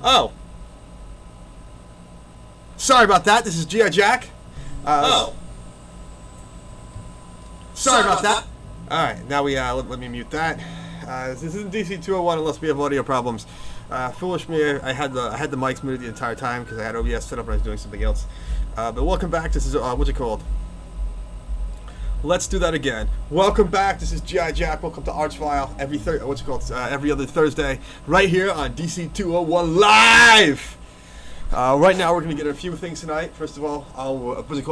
Oh. Sorry about that. This is G.I. Jack. Oh. Sorry about that. Alright, now we, let me mute that. This isn't DC 201 unless we have audio problems. Foolish me, I had the mics muted the entire time because I had OBS set up and I was doing something else. But welcome back. This is, what's it called? Let's do that again. Welcome back. This is G.I. Jack. Welcome to Archvile. Every other Thursday, right here on DC 201 Live. Right now, we're going to get a few things tonight. First of all,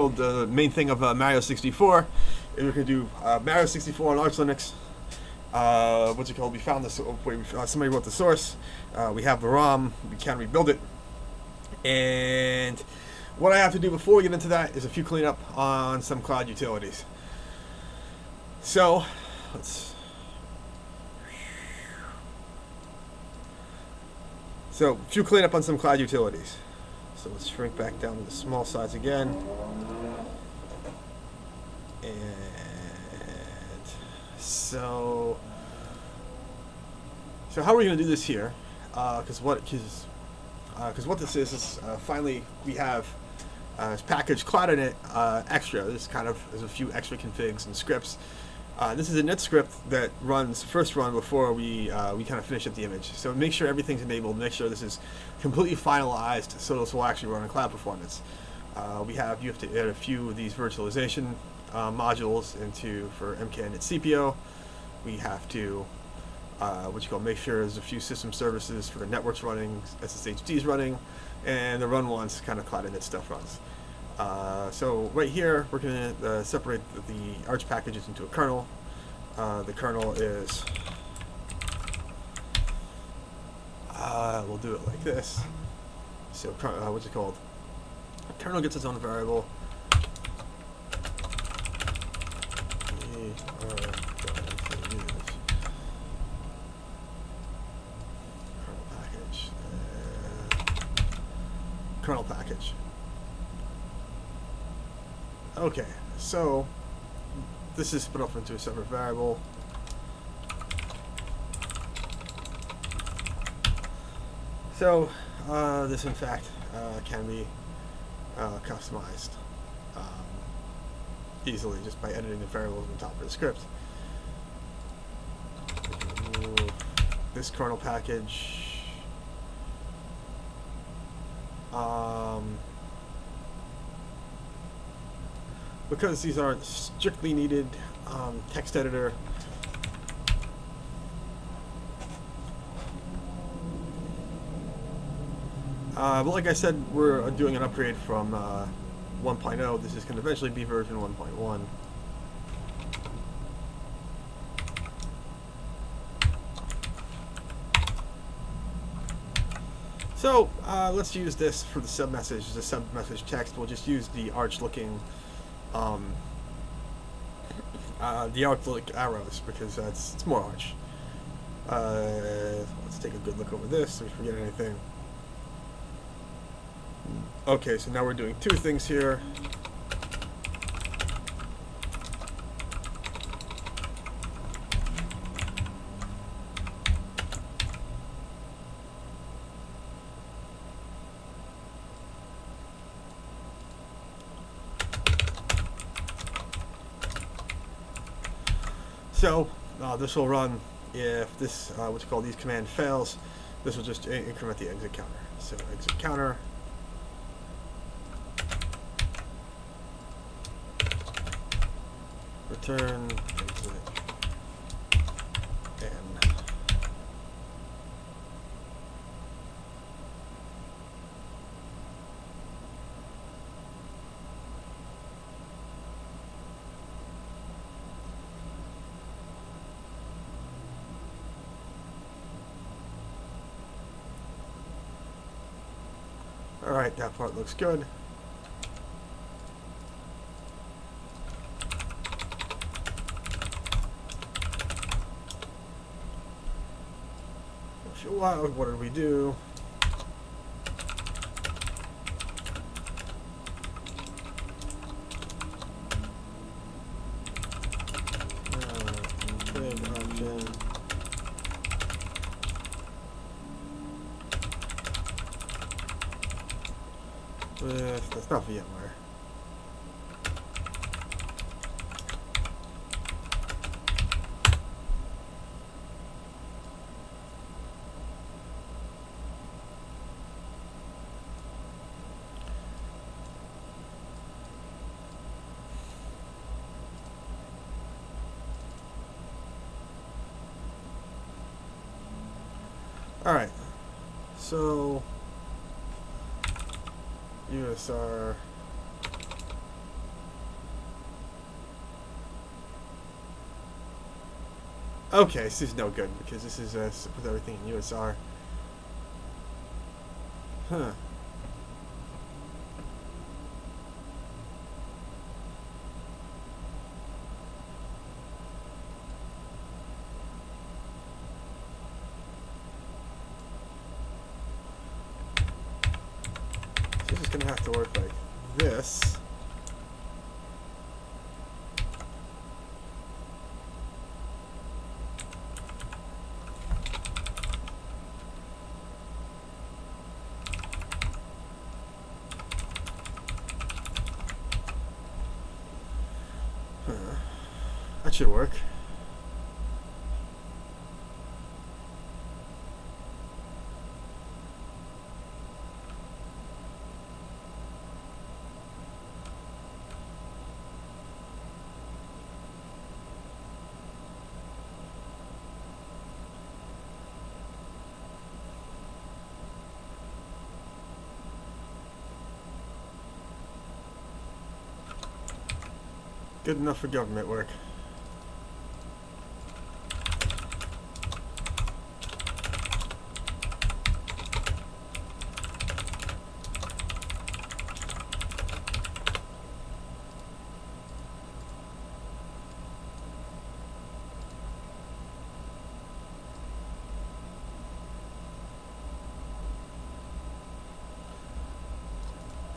the main thing of Mario 64. We're going to do Mario 64 on Arch Linux. We found this. Somebody wrote the source. We have the ROM. We can rebuild it. And what I have to do before we get into that is a few cleanup on some cloud utilities. So, a few cleanup on some cloud utilities. So let's shrink back down to the small size again. And so how are we going to do this here? Because what this is finally we have this package CloudInit extra. There's a few extra configs and scripts. This is a init script that first run before we kind of finish up the image. So make sure everything's enabled. Make sure this is completely finalized, so this will actually run in cloud performance. You have to add a few of these virtualization modules for MKNet CPO. We have to make sure there's a few system services for the networks running, SSHDs running, and the run once kind of CloudInit stuff runs. So right here, we're going to separate the Arch packages into a kernel. The kernel is, we'll do it like this. So kernel gets its own variable. We are going to use kernel package. Okay, so this is split up into a separate variable. So this in fact can be customized easily just by editing the variables on top of the script. We can remove this kernel package. Because these aren't strictly needed text editor, but like I said, we're doing an upgrade from 1.0. This is going to eventually be version 1.1. So let's use this for the sub-message. The sub-message text. We'll just use the arch-looking arrows because it's more arch. Let's take a good look over this so we forget anything. Okay, so now we're doing two things here. So this will run if this these command fails. This will just increment the exit counter. So exit counter. Return exit n. Alright, that part looks good. What did we do? it's not VMware. All right, so USR. Okay, this is no good because this is with everything in USR. Huh. This is gonna have to work like this. That should work. Good enough for government work.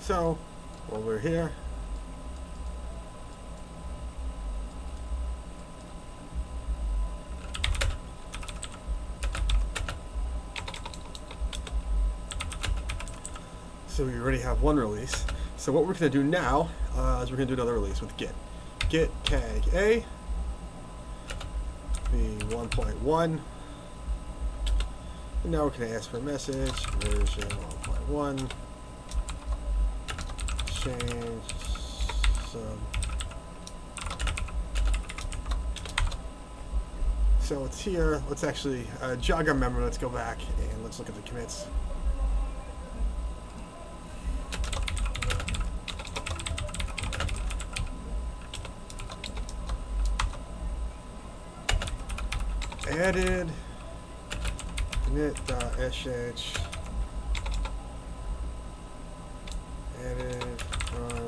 So, while we're here, so we already have one release. So what we're going to do now is we're going to do another release with Git. Git tag A, v1.1, and now we're going to ask for a message, version 1.1, change some. So it's here. Let's actually jog our memory. Let's go back and let's look at the commits. Added commit.sh added from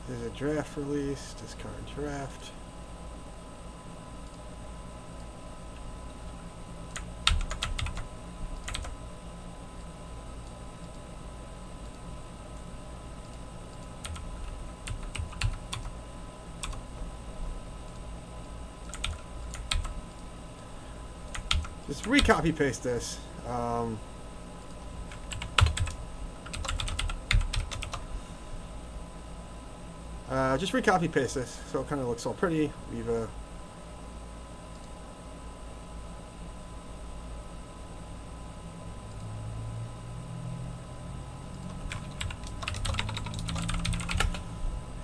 there's a draft release, discard draft. Just recopy paste this. Just recopy paste this so it kind of looks all pretty. We've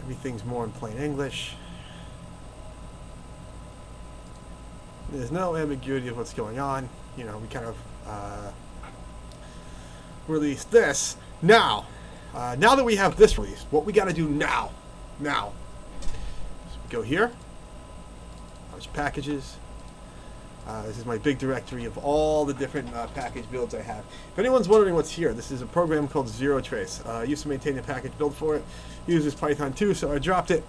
everything's more in plain English. There's no ambiguity of what's going on. you know, we kind of released this. Now that we have this released, what we got to do now, so we go here, launch packages. This is my big directory of all the different package builds I have. If anyone's wondering what's here, this is a program called Zero Trace. I used to maintain a package build for it. It uses Python 2, so I dropped it.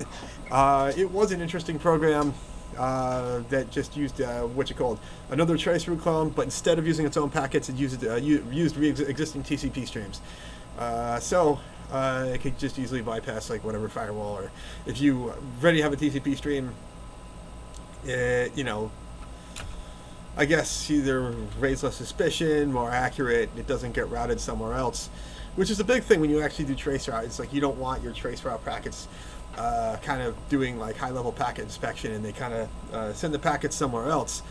It was an interesting program that just used another traceroute clone, but instead of using its own packets, it used existing TCP streams. So it could just easily bypass like whatever firewall, or if you already have a TCP stream, you know, I guess either raise less suspicion, more accurate, it doesn't get routed somewhere else, which is a big thing when you actually do traceroute. It's like you don't want your traceroute packets kind of doing like high-level packet inspection, and they kind of send the packets somewhere else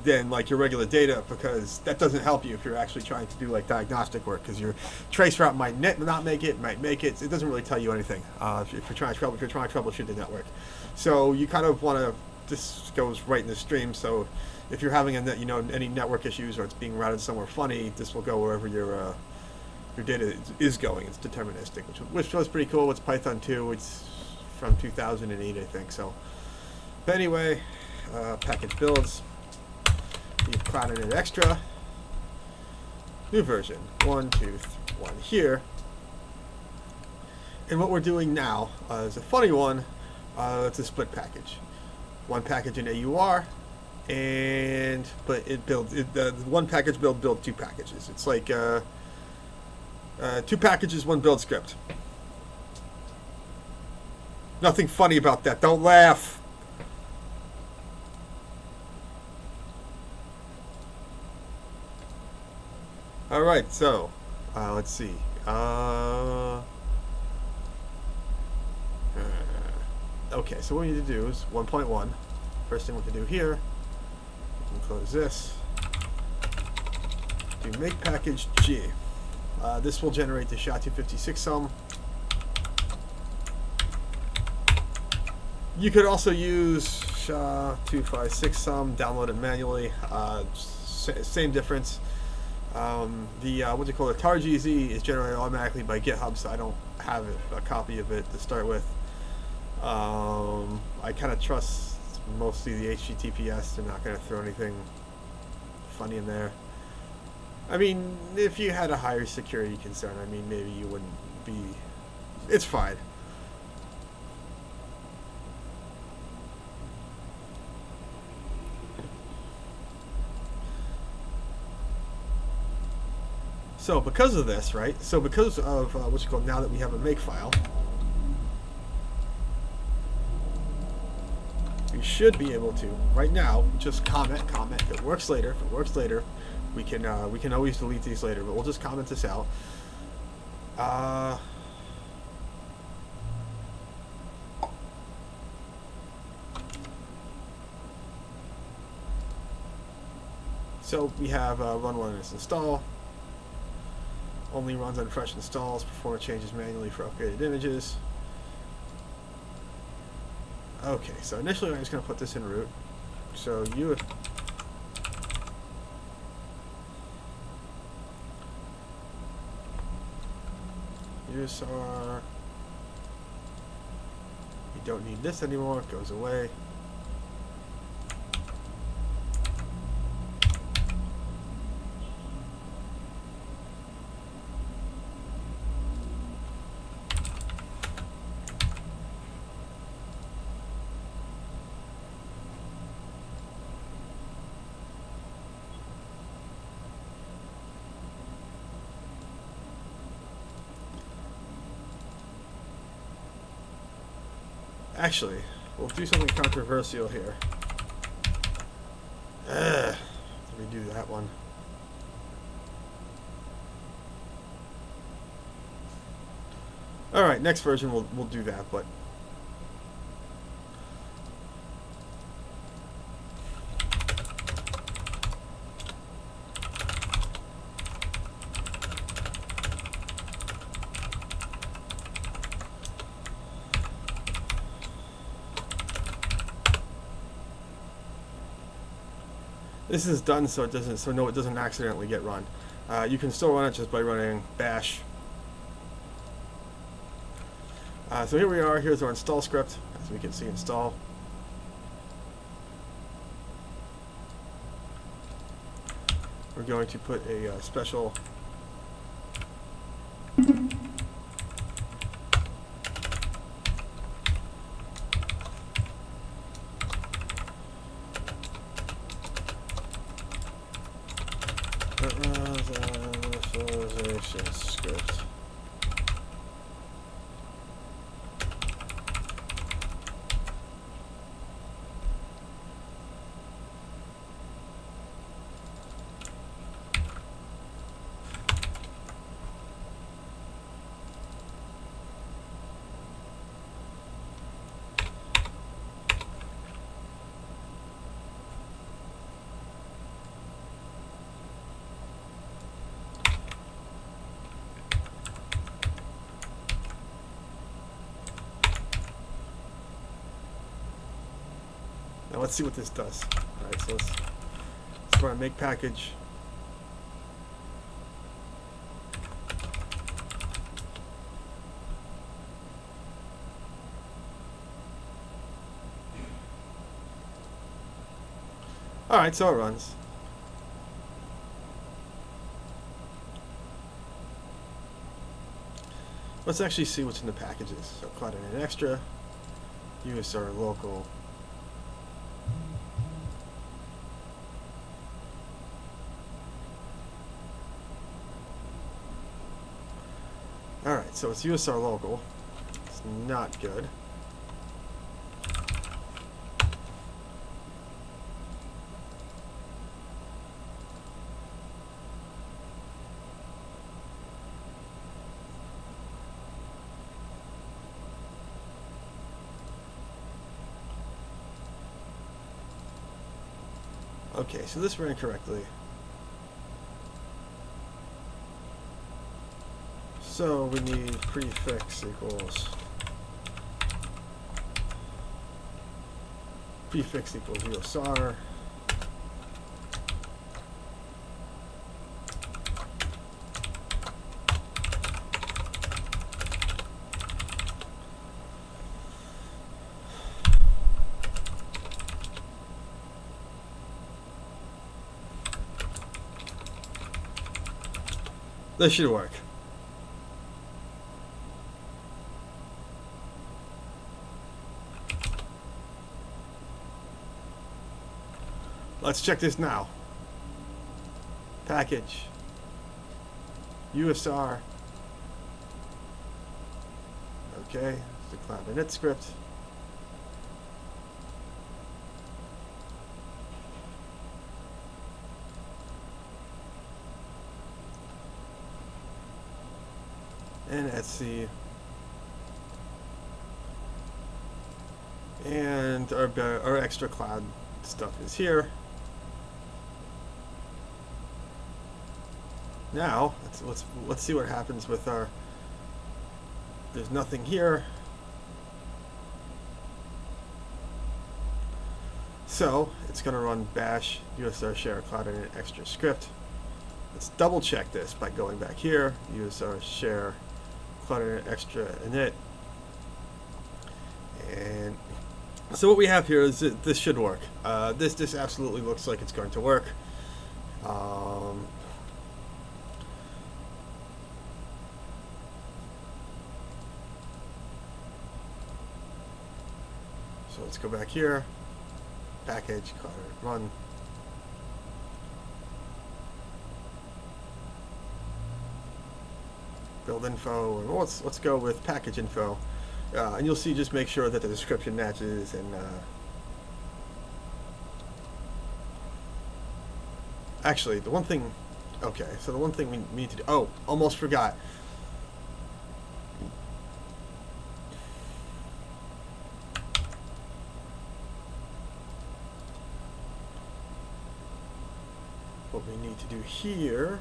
than like your regular data, because that doesn't help you if you're actually trying to do like diagnostic work, because your traceroute might not make it, might make it. It doesn't really tell you anything if you're trying to troubleshoot the network. So you kind of want to. This goes right in the stream, so if you're having any network issues or it's being routed somewhere funny, this will go wherever your data is going. It's deterministic, which was pretty cool. It's Python 2. It's from 2008, I think. So, but anyway, package builds. We've Cloud Internet Extra. New version 1.2.1 here. And what we're doing now is a funny one. It's a split package. One package in AUR, but it builds the one package build two packages. It's like 2 packages, 1 build script. Nothing funny about that. Don't laugh. All right, so let's see. Okay, so what we need to do is 1.1. First thing we have to do here, we can close this. Do make package G. This will generate the SHA-256 sum. You could also use SHA-256 sum, download it manually. Same difference. The tar GZ is generated automatically by GitHub, so I don't have a copy of it to start with. I kind of trust mostly the HTTPS. They're not going to throw anything funny in there. I mean, if you had a higher security concern, I mean, maybe you wouldn't be... It's fine. So because of this, right? So because of now that we have a make file, we should be able to right now just comment. If it works later, we can always delete these later. But we'll just comment this out. So we have run Linux install. Only runs on fresh installs. Perform changes manually for upgraded images. Okay, so initially I'm just going to put this in root. So USR. You don't need this anymore. It goes away. Actually, we'll do something controversial here. Let me do that one. Alright, next version we'll do that, but this is done so it doesn't accidentally get run. You can still run it just by running bash. So here we are. Here's our install script. As we can see, install. We're going to put a special initialization script. Now let's see what this does. Alright, so let's run a make package. Alright, so it runs. Let's actually see what's in the packages. So cloud in extra, use our local Alright, so it's USR local. It's not good. Okay, so this ran correctly. So we need prefix equals USR. This should work. Let's check this now. Package. USR. Okay, it's the cloud init script. And etc. And our extra cloud stuff is here. Now let's see what happens with our. There's nothing here. So it's going to run bash USR share cloud init extra script. Let's double check this by going back here. USR share cloud init extra init. And so what we have here is that this should work. This absolutely looks like it's going to work. So let's go back here. Package, cloud init run. Build info, and let's go with package info, and you'll see. Just make sure that the description matches. And actually, the one thing, okay, so the one thing we need to do. Oh, almost forgot. What we need to do here.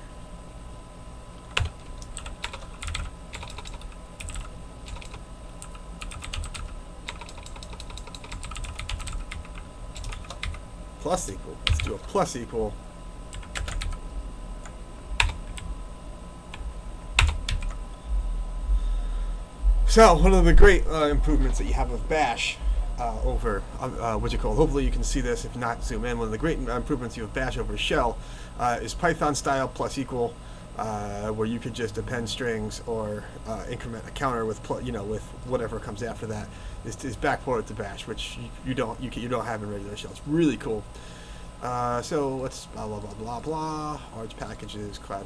plus equal. Let's do a plus equal. So one of the great improvements that you have with Bash over what's it called? Hopefully you can see this. If not, zoom in. One of the great improvements you have Bash over Shell is Python style plus equal, where you could just append strings or increment a counter with with whatever comes after that. Is backported to Bash, which you don't have in regular Shell. It's really cool. So let's blah blah blah blah blah. Arch packages, Cloud.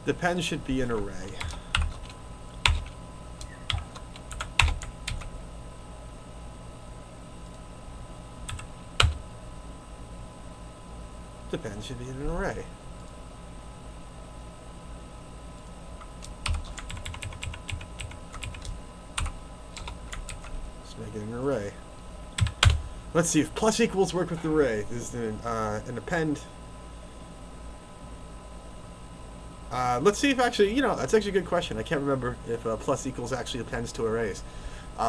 Depend should be an array. Depend should be an array. Let's make it an array. Let's see if plus equals work with array. This is an append. Let's see if actually, that's actually a good question. I can't remember if plus equals actually appends to arrays,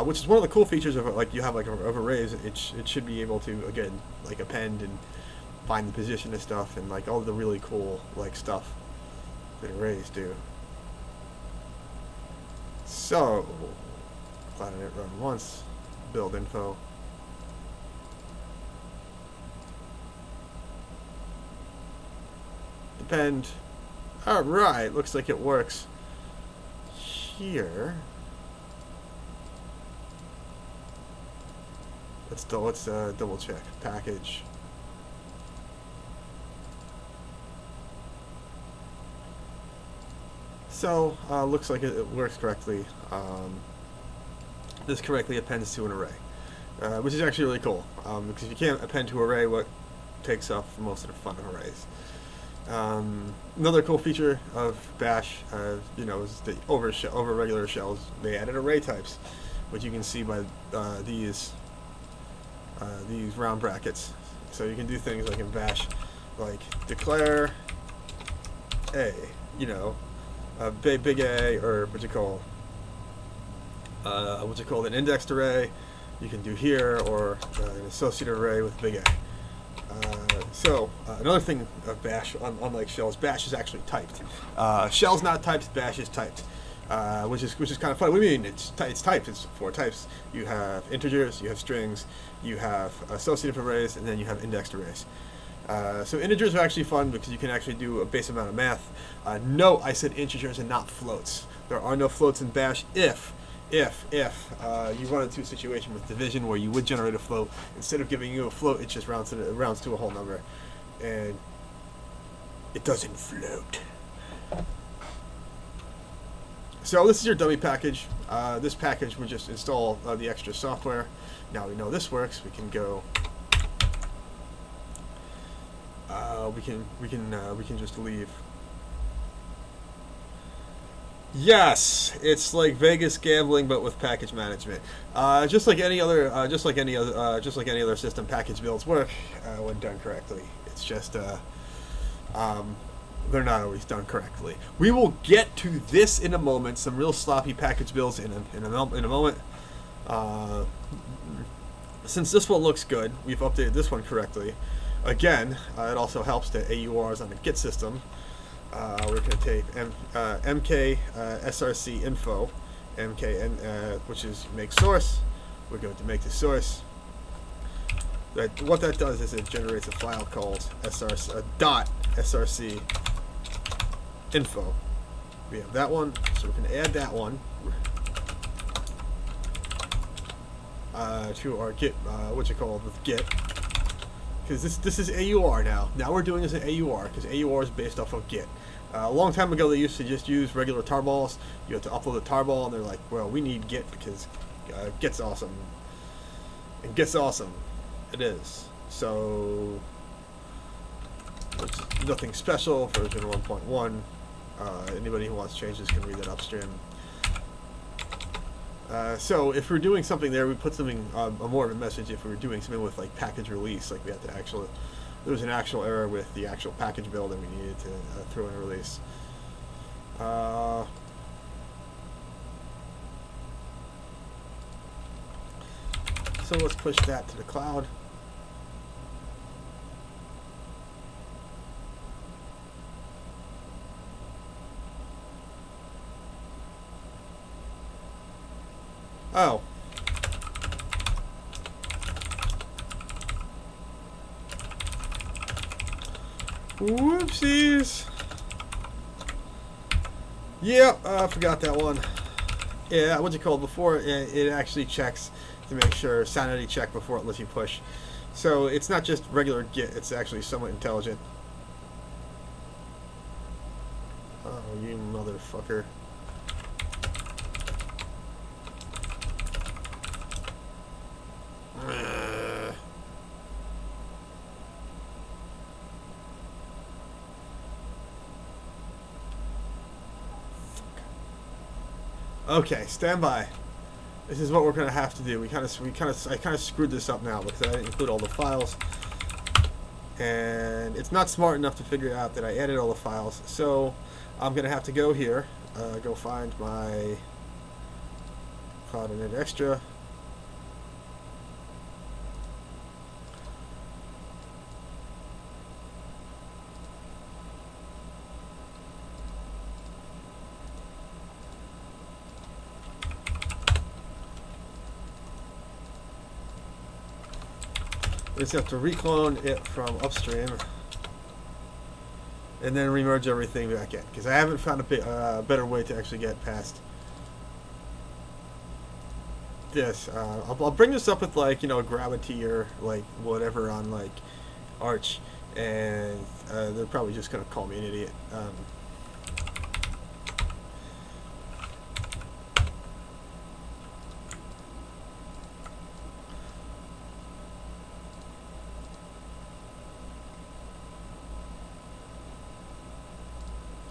which is one of the cool features of of arrays. It should be able to, again, like append and find the position of stuff and like all the really cool stuff that arrays do. So, cloud init run once, build info. Depend. Alright, looks like it works here. Let's double check. Package. So, looks like it works correctly. This correctly appends to an array, which is actually really cool, because if you can't append to array, what takes off most of the fun of arrays. Another cool feature of Bash, is the over regular shells. They added array types, which you can see by these round brackets. So you can do things like in Bash, like declare a, big A, or an indexed array. You can do here, or an associative array with big A. Another thing of Bash, unlike Shell, is Bash is actually typed. Shell's not typed, Bash is typed, which is kind of fun. What do you mean? It's typed. It's 4 types. You have integers, you have strings, you have associative arrays, and then you have indexed arrays. So integers are actually fun because you can actually do a base amount of math. Note, I said integers and not floats. There are no floats in Bash if you run into a situation with division where you would generate a float. Instead of giving you a float, it just rounds to a whole number, and it doesn't float. So this is your dummy package. This package would just install the extra software. Now we know this works. We can go. We can just leave. Yes, it's like Vegas gambling, but with package management. Just like any other system, package builds work when done correctly. It's just they're not always done correctly. We will get to this in a moment. Some real sloppy package builds in a moment. Since this one looks good, we've updated this one correctly. Again, it also helps that AURs on the Git system. We're going to take mk src info, which is make source. We're going to make the source. What that does is it generates a file called .src info. We have that one, so we can add that one to our Git, with Git. Because this is AUR now. Now we're doing this in AUR, because AUR is based off of Git. A long time ago, they used to just use regular tarballs. You have to upload a tarball, and they're like, well, we need Git because Git's awesome. And Git's awesome. It is. So, it's nothing special. Version 1.1. Anybody who wants changes can read that upstream. So if we're doing something there, we put something more of a message. If we were doing something with like package release, like we have to actually there was an actual error with the actual package build and we needed to throw in a release. So let's push that to the cloud. Oh. Whoopsies. Yeah, I forgot that one. Yeah, what's it called? Before it actually checks to make sure, sanity check before it lets you push. So it's not just regular Git, it's actually somewhat intelligent. Oh, you motherfucker. Okay, stand by. This is what we're gonna have to do. I kind of screwed this up now because I didn't include all the files, and it's not smart enough to figure out that I added all the files. So I'm gonna have to go here, go find my Cloud Init Extra. We just have to reclone it from upstream and then remerge everything back in, because I haven't found a better way to actually get past this. I'll bring this up with, like, you know, Gravity or like whatever on like Arch, and they're probably just gonna call me an idiot.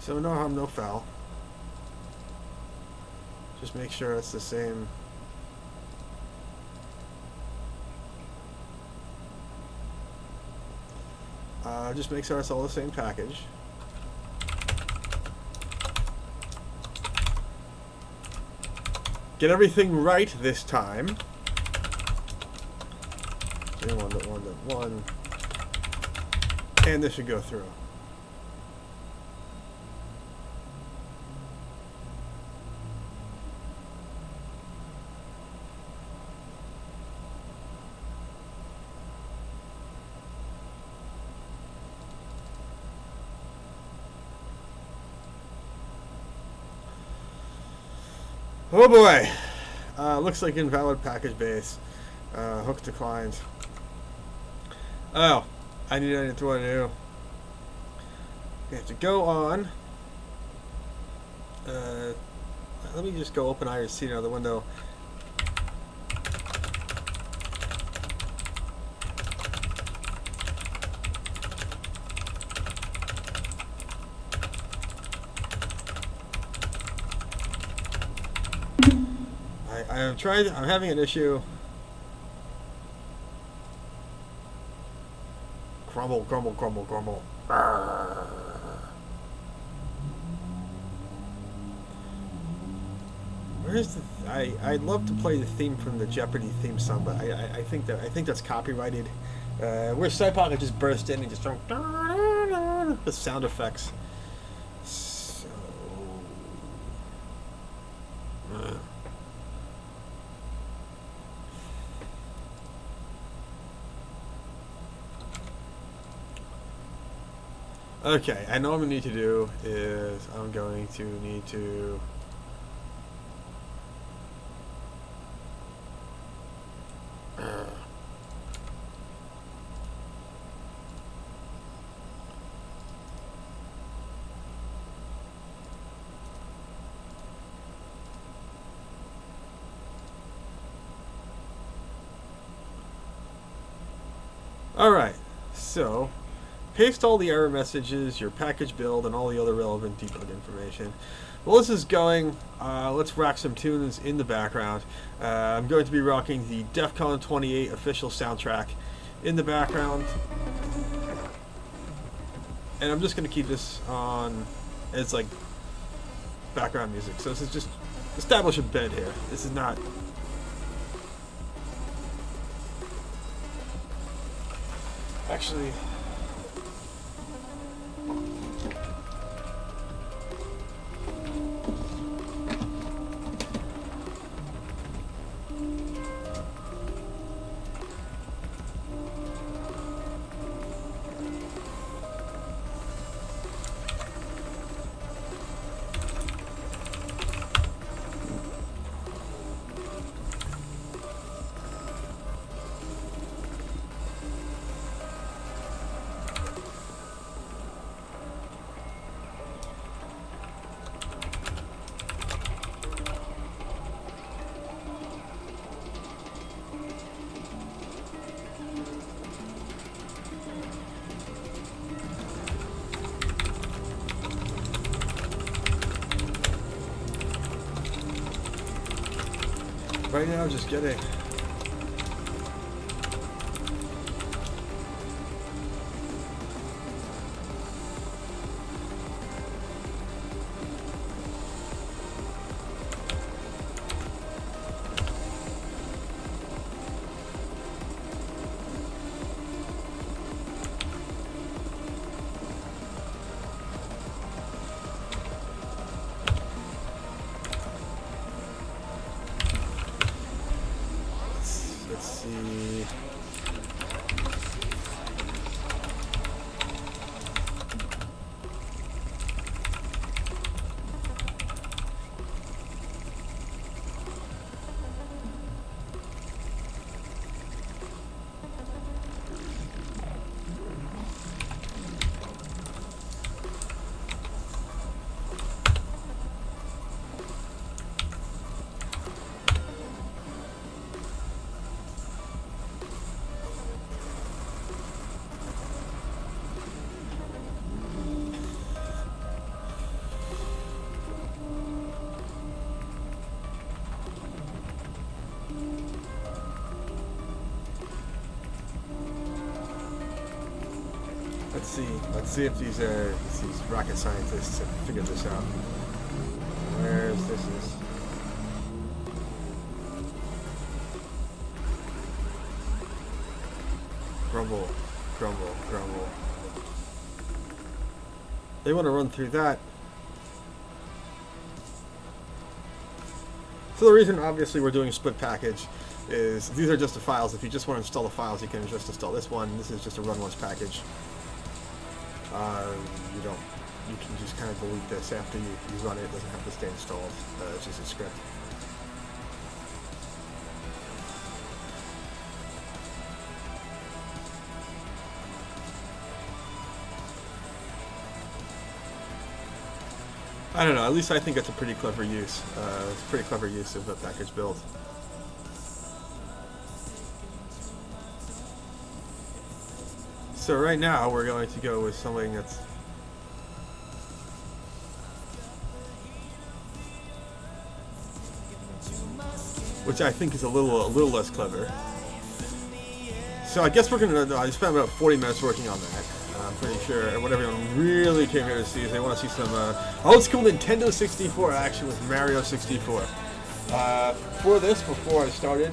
So no harm, no foul. Just make sure it's the same. Just make sure it's all the same package. Get everything right this time. 1.1.1. And this should go through. Oh boy, looks like invalid package base. Hook declined. Oh, I need to throw a new. We have to go on. Let me just go open IRC in another window. I'm having an issue. Crumble, crumble, crumble, crumble. Arrgh. Where's the? I'd love to play the theme from the Jeopardy theme song, but I think that's copyrighted. Where Cypocket just burst in and just started the sound effects. So. Okay, I know what I need to do is I'm going to need to Alright, so paste all the error messages, your package build, and all the other relevant debug information. While this is going, let's rock some tunes in the background. I'm going to be rocking the DEFCON 28 official soundtrack in the background. And I'm just going to keep this on as like background music. So this is just establish a bed here. This is not... Actually... Right now, just getting... Let's see. Let's see if these rocket scientists have figured this out. Where's this is? Grumble, grumble, grumble. They want to run through that. So the reason, obviously, we're doing a split package is these are just the files. If you just want to install the files, you can just install this one. This is just a run once package. You can just kind of delete this after you run it. It doesn't have to stay installed. It's just a script. I don't know. At least I think it's a pretty clever use. It's a pretty clever use of the package build. So right now we're going to go with something that's which I think is a little less clever. So I guess we're gonna. I spent about 40 minutes working on that. I'm pretty sure what everyone really came here to see is they want to see some old school Nintendo 64 action with Mario 64. For this, before I started,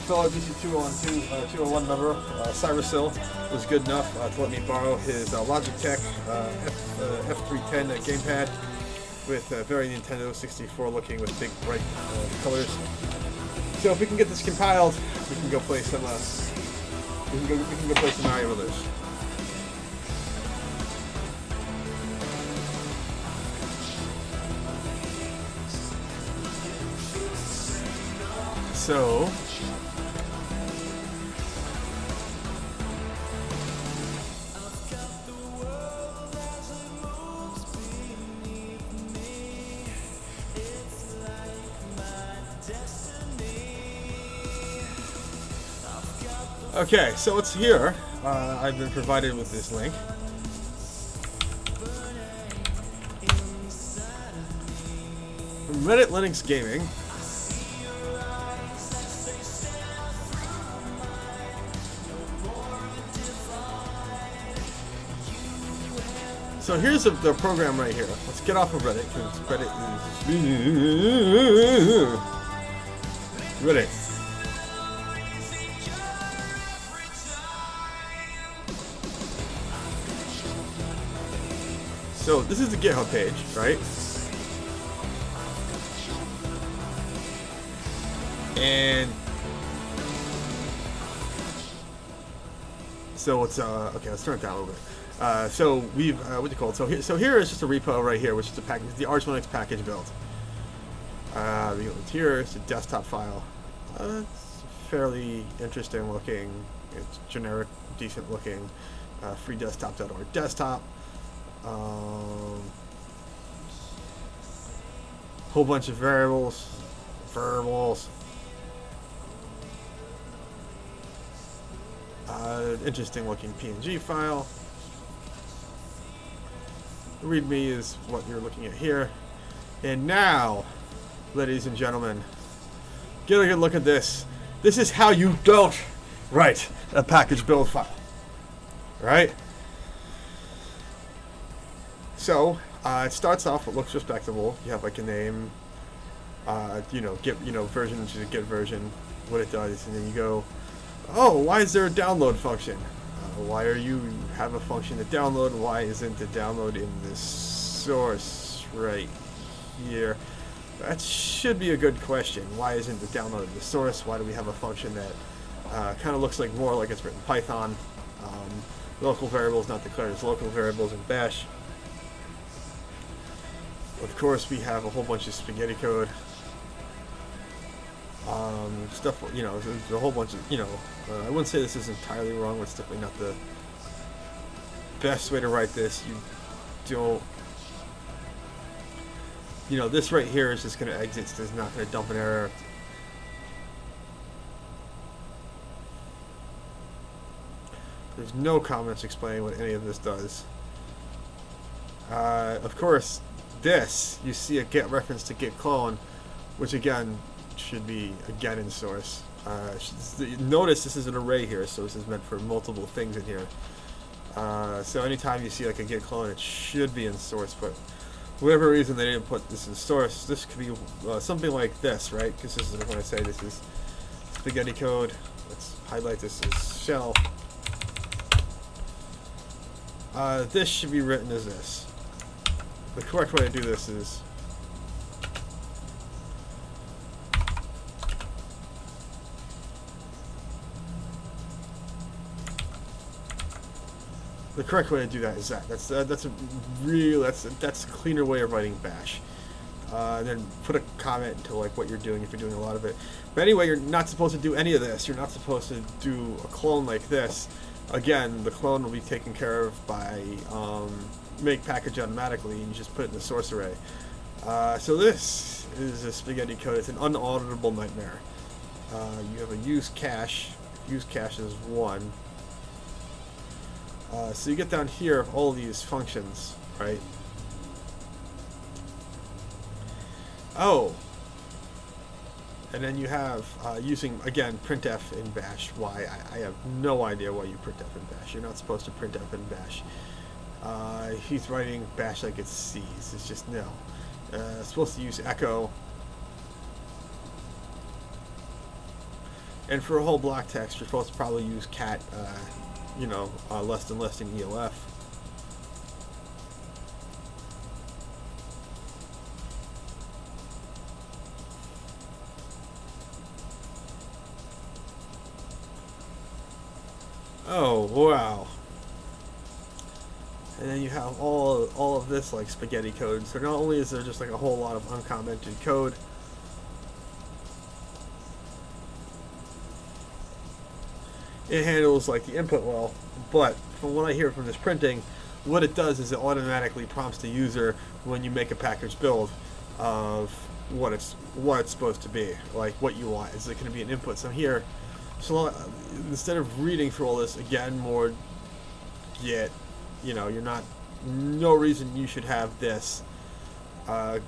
fellow DC201 member, Cyrus was good enough to let me borrow his Logitech F310 gamepad with very Nintendo 64 looking with big bright colors. So if we can get this compiled, we can go play some. We can go play some Mario Brothers. So. Okay, so it's here. I've been provided with this link. From Reddit Linux Gaming. So here's the program right here. Let's get off of Reddit because Reddit is Reddit. So this is the GitHub page, right? And so it's okay. Let's turn it down a little bit. So we've what do you call it? So here is just a repo right here, which is the package, the Archvile package build. Here is the desktop file. It's fairly interesting looking. It's generic, decent looking. Freedesktop.org desktop. Whole bunch of variables. Interesting looking PNG file. README is what you're looking at here. And now, ladies and gentlemen, get a good look at this. This is how you don't write a package build file. Right? So, it starts off, it looks respectable. You have like a name, get, version, which is a get version, what it does, and then you go, oh, why is there a download function? Why are you have a function to download? Why isn't the download in this source right here? That should be a good question. Why isn't the download in the source? Why do we have a function that kind of looks like more like it's written in Python? Local variables not declared as local variables in Bash. Of course, we have a whole bunch of spaghetti code. Stuff, there's a whole bunch of, I wouldn't say this is entirely wrong, but it's definitely not the best way to write this. You don't, this right here is just going to exit, so it's not going to dump an error. There's no comments explaining what any of this does. Of course, this, you see a get reference to git clone, which again, should be a get in source. Notice this is an array here, so this is meant for multiple things in here. So anytime you see like a git clone, it should be in source, but for whatever reason they didn't put this in source. This could be something like this, right? Because this is when I say this is spaghetti code. Let's highlight this as shell. This should be written as this. The correct way to do this is the correct way to do that is that. That's a cleaner way of writing Bash. And then put a comment into like what you're doing if you're doing a lot of it. But anyway, you're not supposed to do any of this. You're not supposed to do a clone like this. Again, the clone will be taken care of by make package automatically, and you just put it in the source array. So this is a spaghetti code. It's an unauditable nightmare. You have a use cache. Use cache is 1. So you get down here of all these functions, right? Oh, and then you have using again printf in Bash. Why? I have no idea why you printf in Bash. You're not supposed to printf in Bash. He's writing Bash like it's C's. It's just no. Supposed to use echo. And for a whole block text, you're supposed to probably use cat. Less than EOF. Oh wow! And then you have all of this like spaghetti code. So not only is there just like a whole lot of uncommented code, it handles like the input well, but from what I hear from this printing, what it does is it automatically prompts the user when you make a package build of what it's supposed to be, like what you want. Is it going to be an input? So here, instead of reading through all this again, more git, you're not, no reason you should have this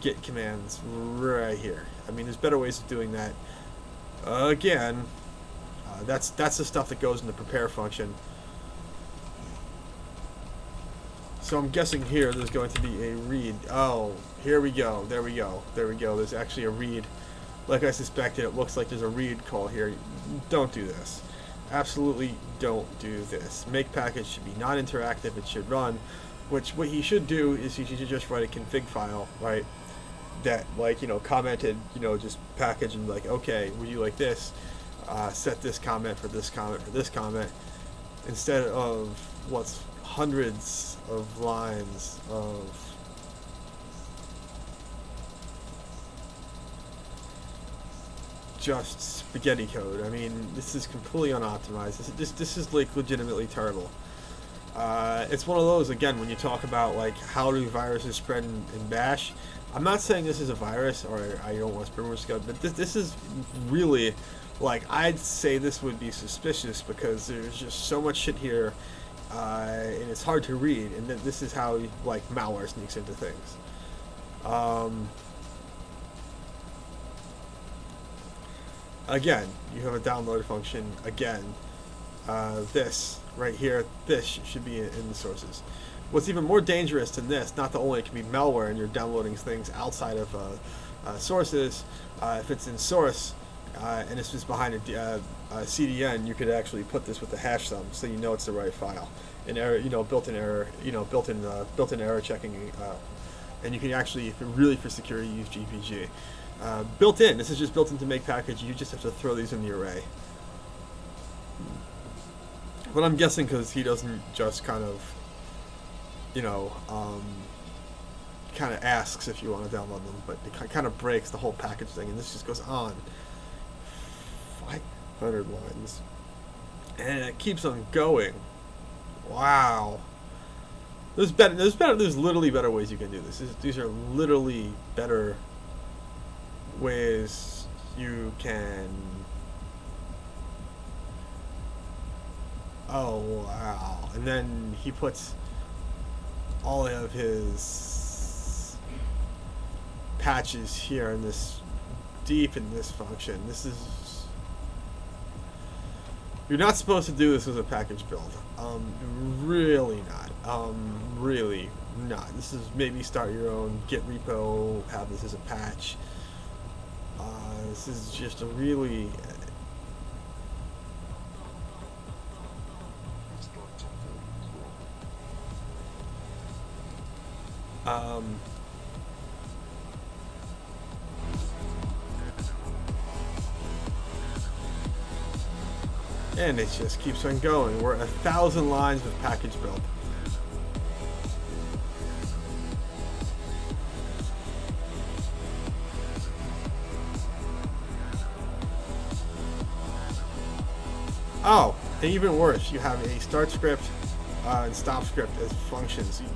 git commands right here. I mean, there's better ways of doing that. Again. That's the stuff that goes in the prepare function. So I'm guessing here there's going to be a read. Oh, here we go. There we go. There we go. There's actually a read. Like I suspected, it looks like there's a read call here. Don't do this. Absolutely don't do this. Make package should be non-interactive. It should run. What he should do is he should just write a config file, right? That, like, you know, commented, you know, just package and like, okay, would you like this? Set this comment for this comment for this comment, instead of what's hundreds of lines of just spaghetti code. I mean, this is completely unoptimized. This is like legitimately terrible. It's one of those, again, when you talk about like how do viruses spread in Bash. I'm not saying this is a virus, or I don't want to spread rumors, but this is really, like, I'd say this would be suspicious because there's just so much shit here, and it's hard to read. And this is how like malware sneaks into things. Again, you have a download function. Again, this right here, this should be in the sources. What's even more dangerous than this, not that only it can be malware and you're downloading things outside of sources, if it's in source and it's just behind a CDN, you could actually put this with the hash sum, so you know it's the right file. An error, you know, built-in error, you know, built-in error checking, and you can actually, if you're really for security, use GPG. Built-in. This is just built in to make package. You just have to throw these in the array. But I'm guessing because he doesn't just kind of, you know, kind of asks if you want to download them, but it kind of breaks the whole package thing, and this just goes on 500 lines, and it keeps on going. Wow. There's literally better ways you can do this. These are literally better ways you can. Oh wow. And then he puts all of his patches here in this, deep in this function. This is, you're not supposed to do this as a package build. Really not. Really not. This is maybe start your own Git repo, have this as a patch. This is just a really and it just keeps on going. We're 1,000 lines of package build. Oh, and even worse, you have a start script and stop script as functions. You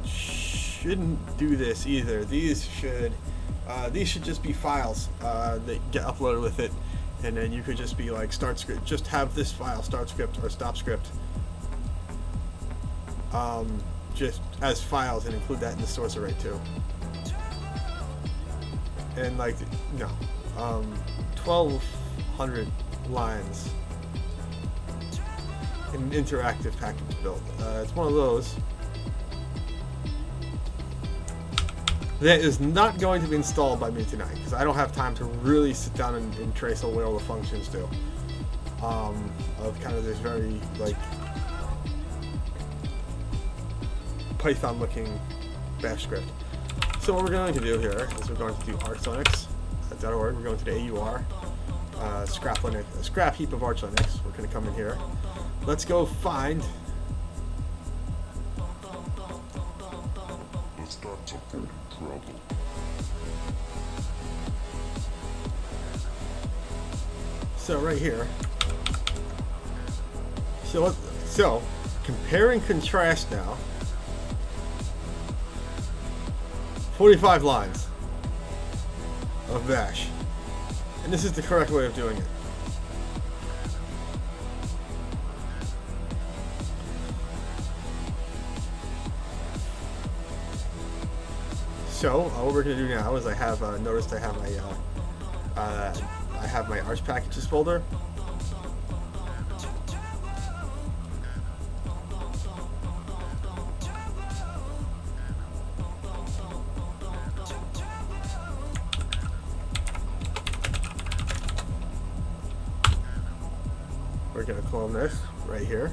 shouldn't do this either. These should just be files that get uploaded with it, and then you could just be like start script. Just have this file, start script or stop script, just as files, and include that in the source array too. And like, no, 1,200 lines. An interactive package build. It's one of those that is not going to be installed by me tonight because I don't have time to really sit down and trace what all the functions do. Of kind of this very like Python-looking bash script. So what we're going to do here is we're going to do archlinux.org. We're going to the AUR scrap heap of Arch Linux. We're going to come in here. Let's go find. Let's start talking trouble. So right here. So compare and contrast now. 45 lines of bash, and this is the correct way of doing it. So what we're going to do now is I have noticed I have my Arch packages folder. going to clone this right here.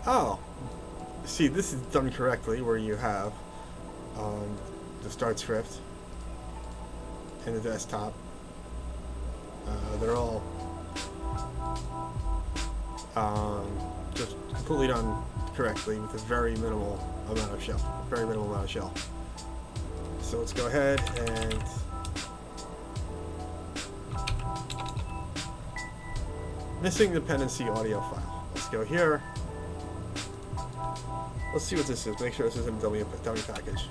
Oh, see, this is done correctly where you have the start script and the desktop. They're all just completely done correctly with a very minimal amount of shell. So let's go ahead and missing dependency audio file. Let's go here. Let's see what this is. Make sure this isn't a dummy package.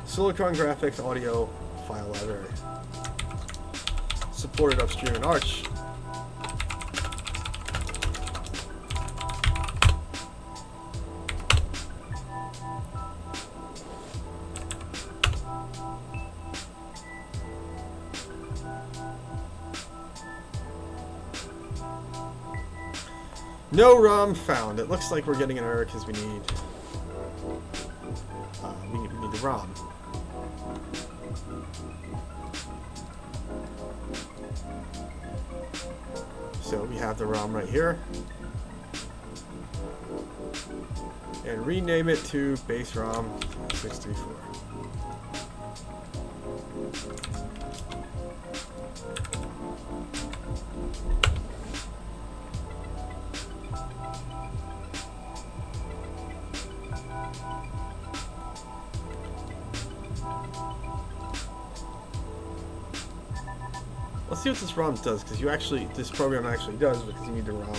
Silicon Graphics audio file library. Supported upstream in Arch. No ROM found. It looks like we're getting an error because we need the ROM. So we have the ROM right here. And rename it to base ROM 634. Let's see what this ROM does, because this program actually does, because you need the ROM.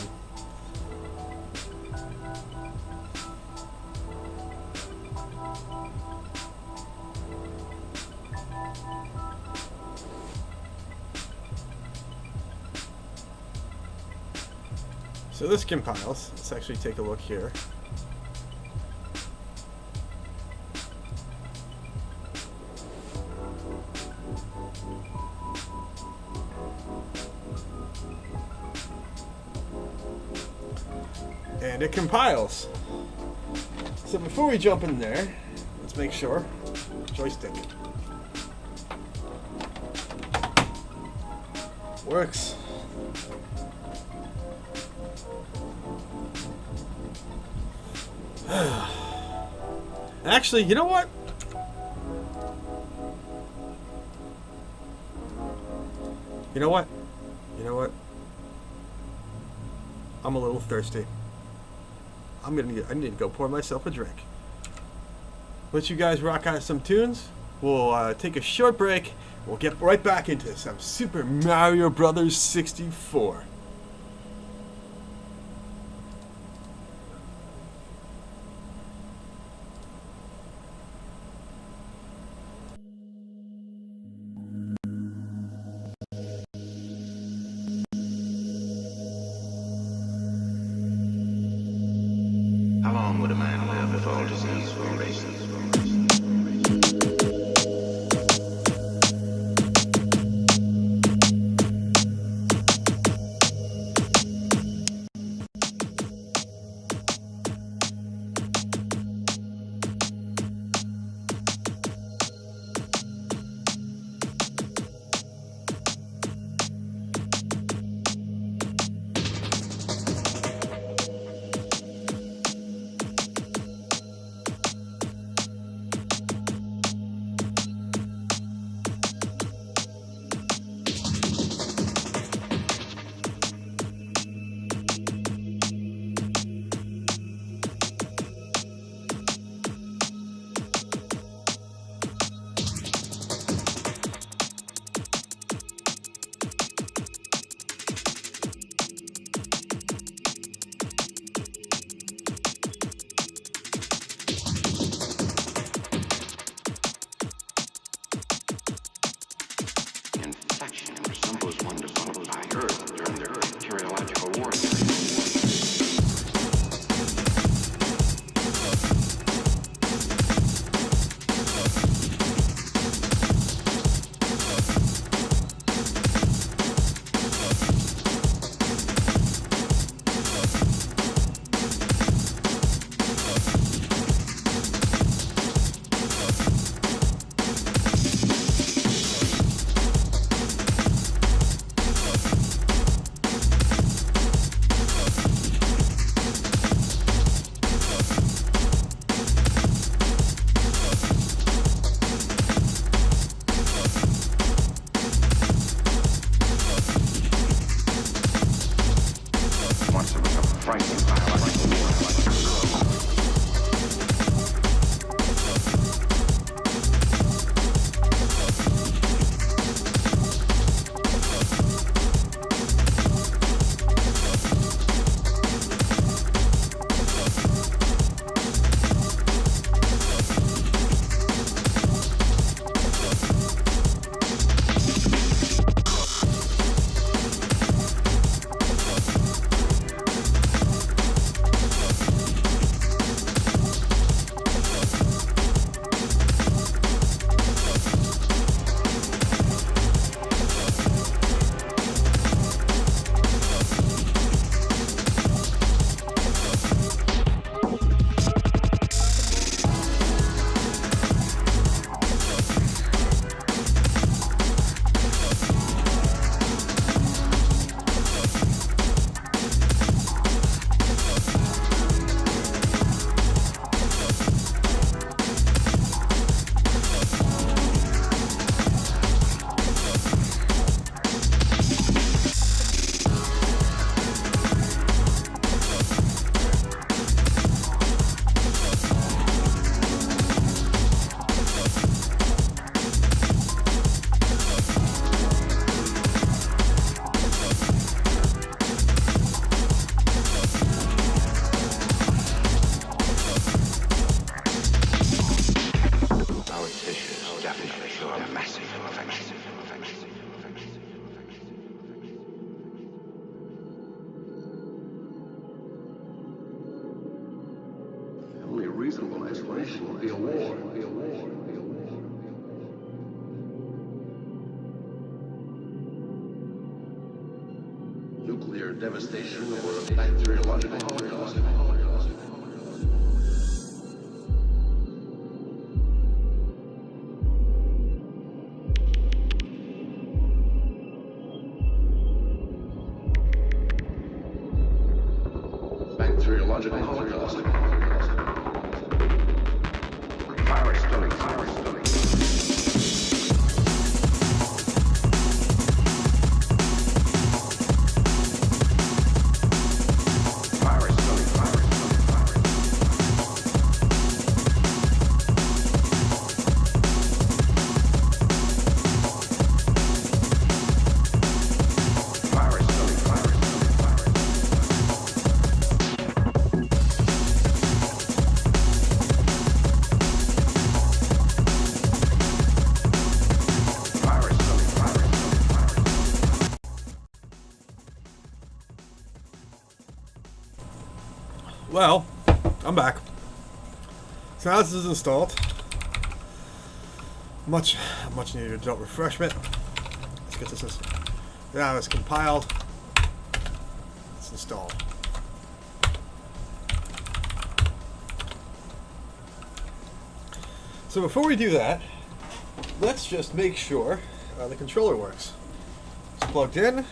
So this compiles. Let's actually take a look here. And it compiles. So before we jump in there, let's make sure. Joystick. Works. Actually, you know what? You know what? I'm a little thirsty. I need to go pour myself a drink. Let you guys rock out some tunes. We'll take a short break. We'll get right back into some Super Mario Brothers 64. How long would a man live if all disease were erased? nuclear devastation or bacteriological holocaust. Bacteriological holocaust. Virus study. Well, I'm back. So now this is installed. Much needed adult refreshment. Let's get this. Now it's compiled. It's installed. So before we do that, let's just make sure the controller works. It's plugged in.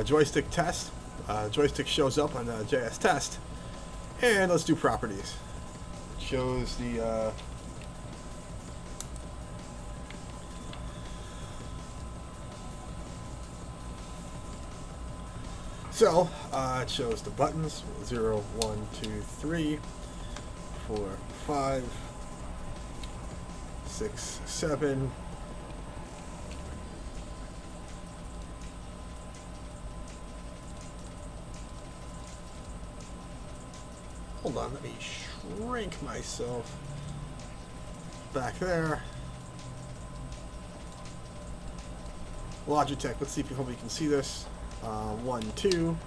Joystick test. Joystick shows up on JS test, and let's do properties. It shows the it shows the buttons 0, 1, 2, 3, 4, 5, 6, 7. Hold on, let me shrink myself back there. Logitech, let's see if you hope you can see this. 1, 2,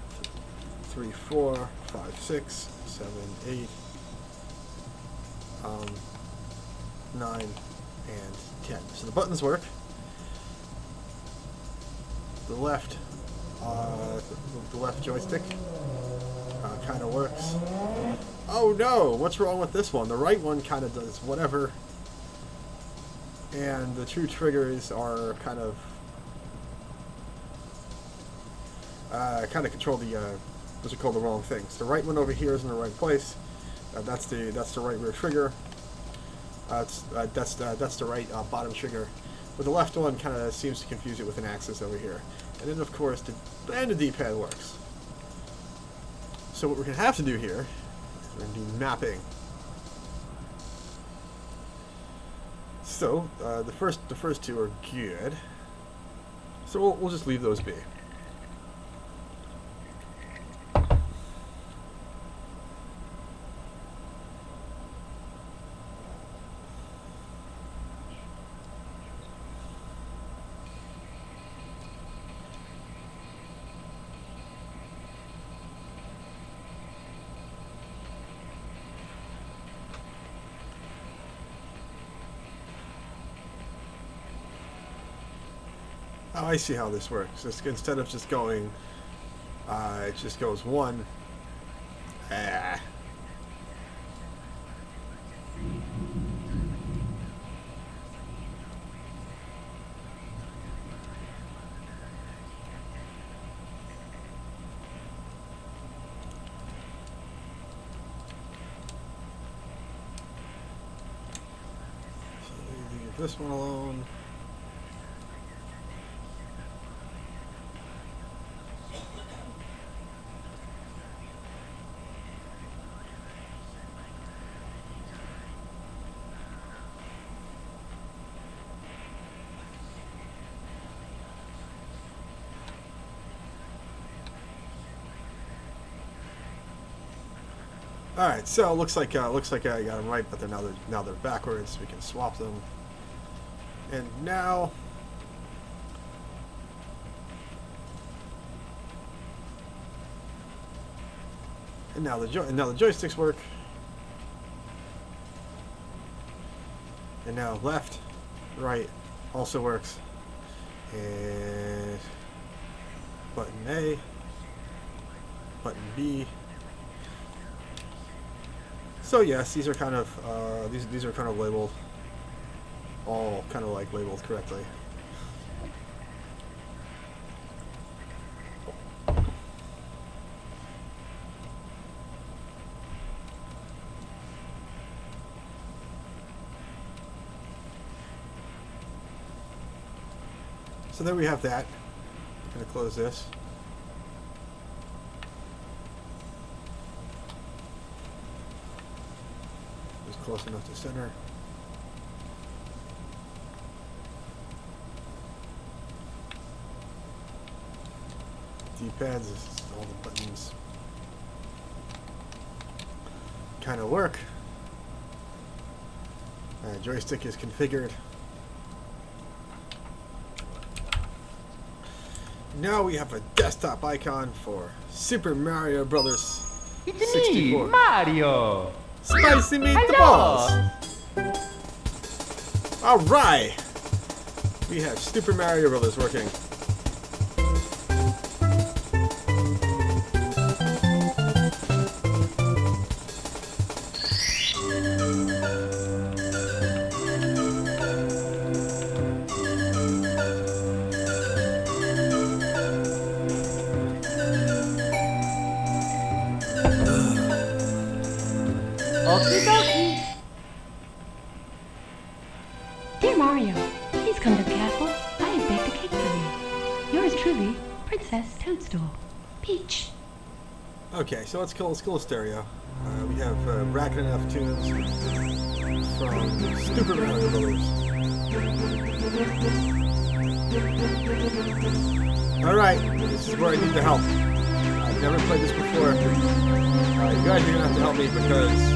3, 4, 5, 6, 7, 8, 9, and 10. So the buttons work. The left joystick kind of works. Oh no, what's wrong with this one? The right one kind of does whatever, and the two triggers are kind of control the those are called the wrong things. The right one over here is in the right place. That's the right rear trigger. That's the right bottom trigger. But the left one kind of seems to confuse it with an axis over here. And then of course the D-pad works. So what we're going to have to do here is we're going to do mapping. So the first two are good. So we'll just leave those be. Oh, I see how this works. Just, instead of just going, it just goes 1. So leave this one alone. All right, so it looks like I got them right, but now they're backwards. We can swap them, and now the joysticks work, and now left, right also works, and button A, button B. So yes, these are kind of these are kind of labeled, all kind of like labeled correctly. So there we have that. I'm going to close this. It's close enough to center. D-pads, this is all the buttons kind of work. Joystick is configured. Now we have a desktop icon for Super Mario Brothers 64. Mario! Spicy meatballs! Alright! We have Super Mario Brothers working. Okie dokie! Dear Mario, please come to the castle. I have baked a cake for you. Yours truly, Princess Toadstool. Peach. Okay, so let's kill a stereo. We have Bracket Enough tunes from Super Mario Brothers. Alright, this is where I need the help. I've never played this before. You guys are gonna have to help me because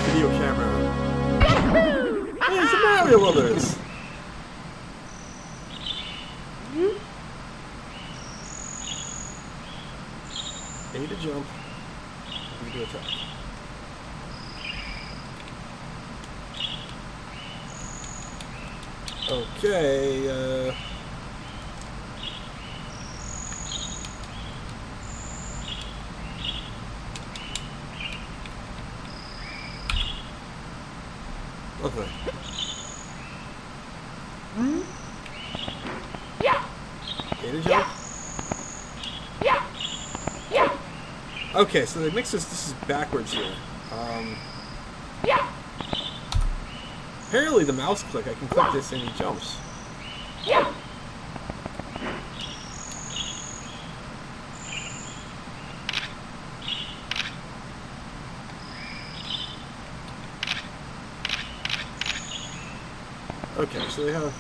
video camera. Hey, it's a Mario Brothers! A to jump, B to attack. Okay, lovely. A to jump. Okay, so they mix this is backwards here. Apparently the mouse click, I can click this and he jumps. Okay, so they have...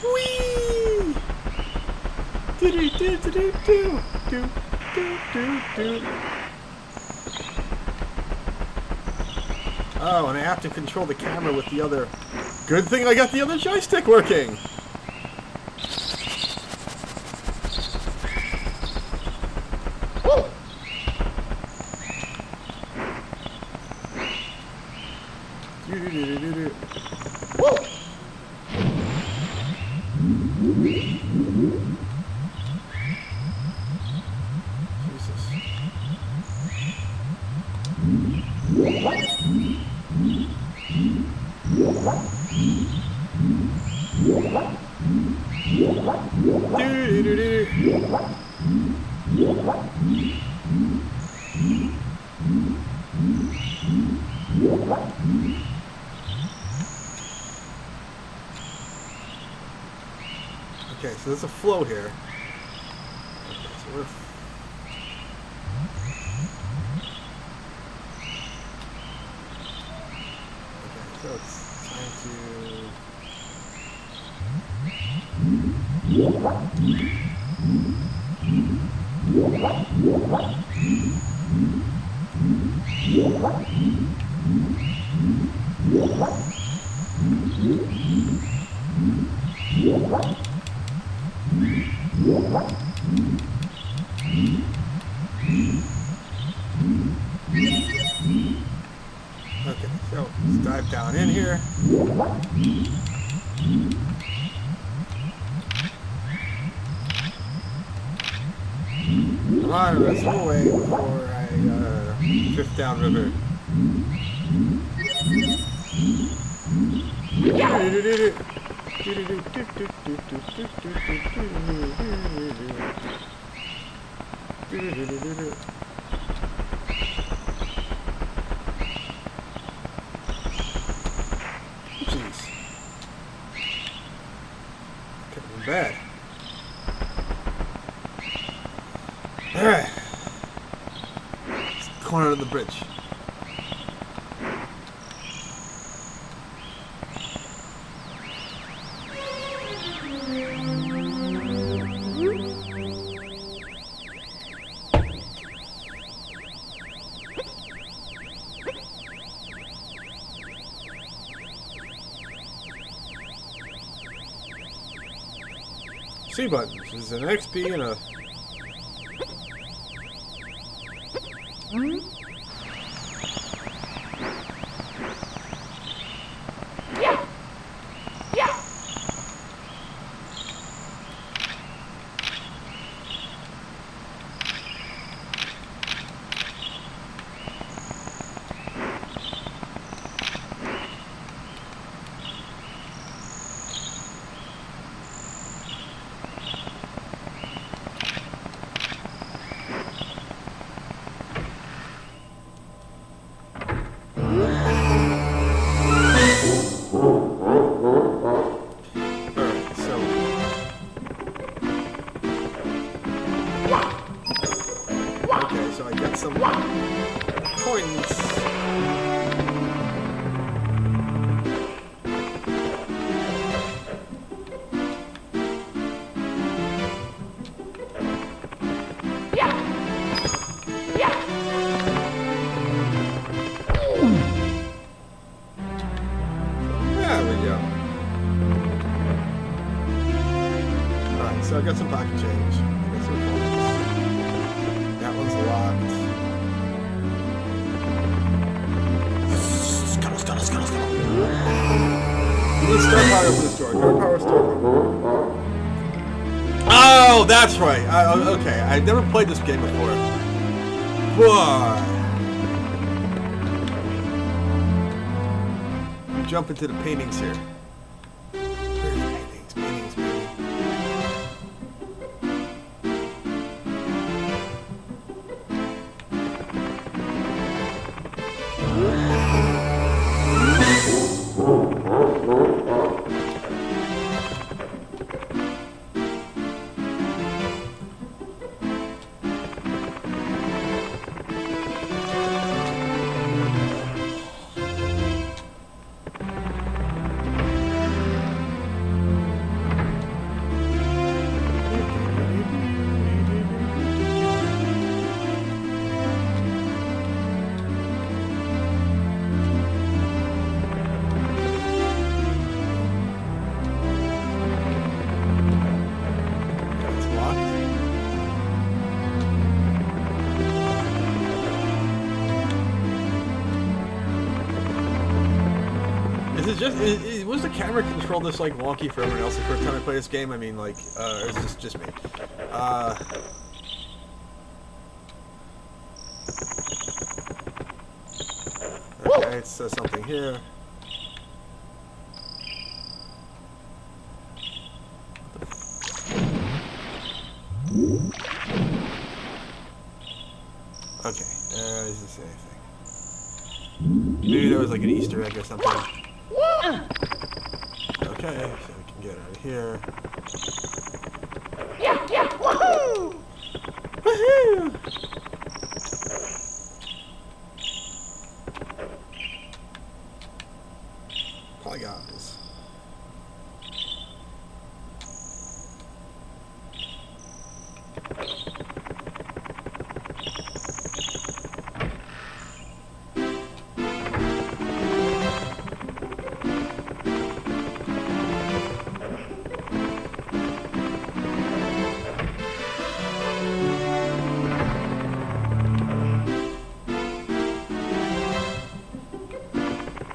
Whee! Do-do-do-do-do-do. Oh, and I have to control the camera with the other... Good thing I got the other joystick working! Do-do-do-do-do-do. Okay, so there's a flow here. Okay, so we're... Okay, so it's time to... Okay, so let's dive down in here. Come on, let's go away before I drift down river. Jeez. Could have been bad. Alright. Corner of the bridge. C buttons. This is an XP and a... So I got some coins. There we go. Alright, so I got some pocket change. I got some coins. That one's locked. Scuttle. You need star power for this door. Star power, star power. Oh, that's right. Okay, I've never played this game before. Whoa. Jump into the paintings here. Paintings. Was the camera control this like wonky for everyone else the first time I played this game? I mean, like, or is this just me? Okay, it says something here. Okay, doesn't say anything. Maybe there was like an Easter egg or something. Okay, so we can get out of here. Woohoo! Woohoo! Polygons.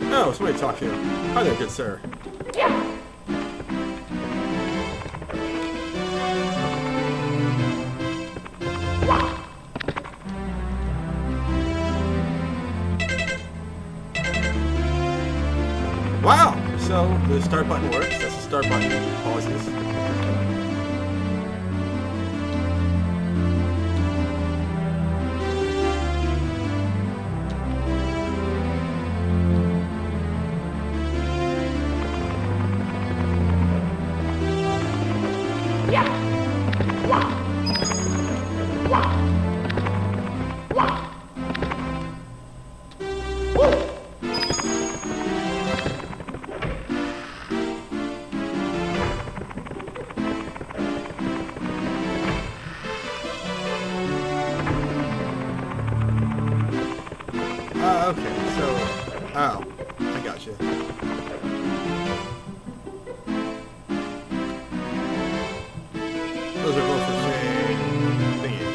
Oh, somebody to talk to. Hi there, good sir. Wow! So the start button works. That's the start button. Pauses. Okay, so... Oh, I got you. Those are both the same thingy.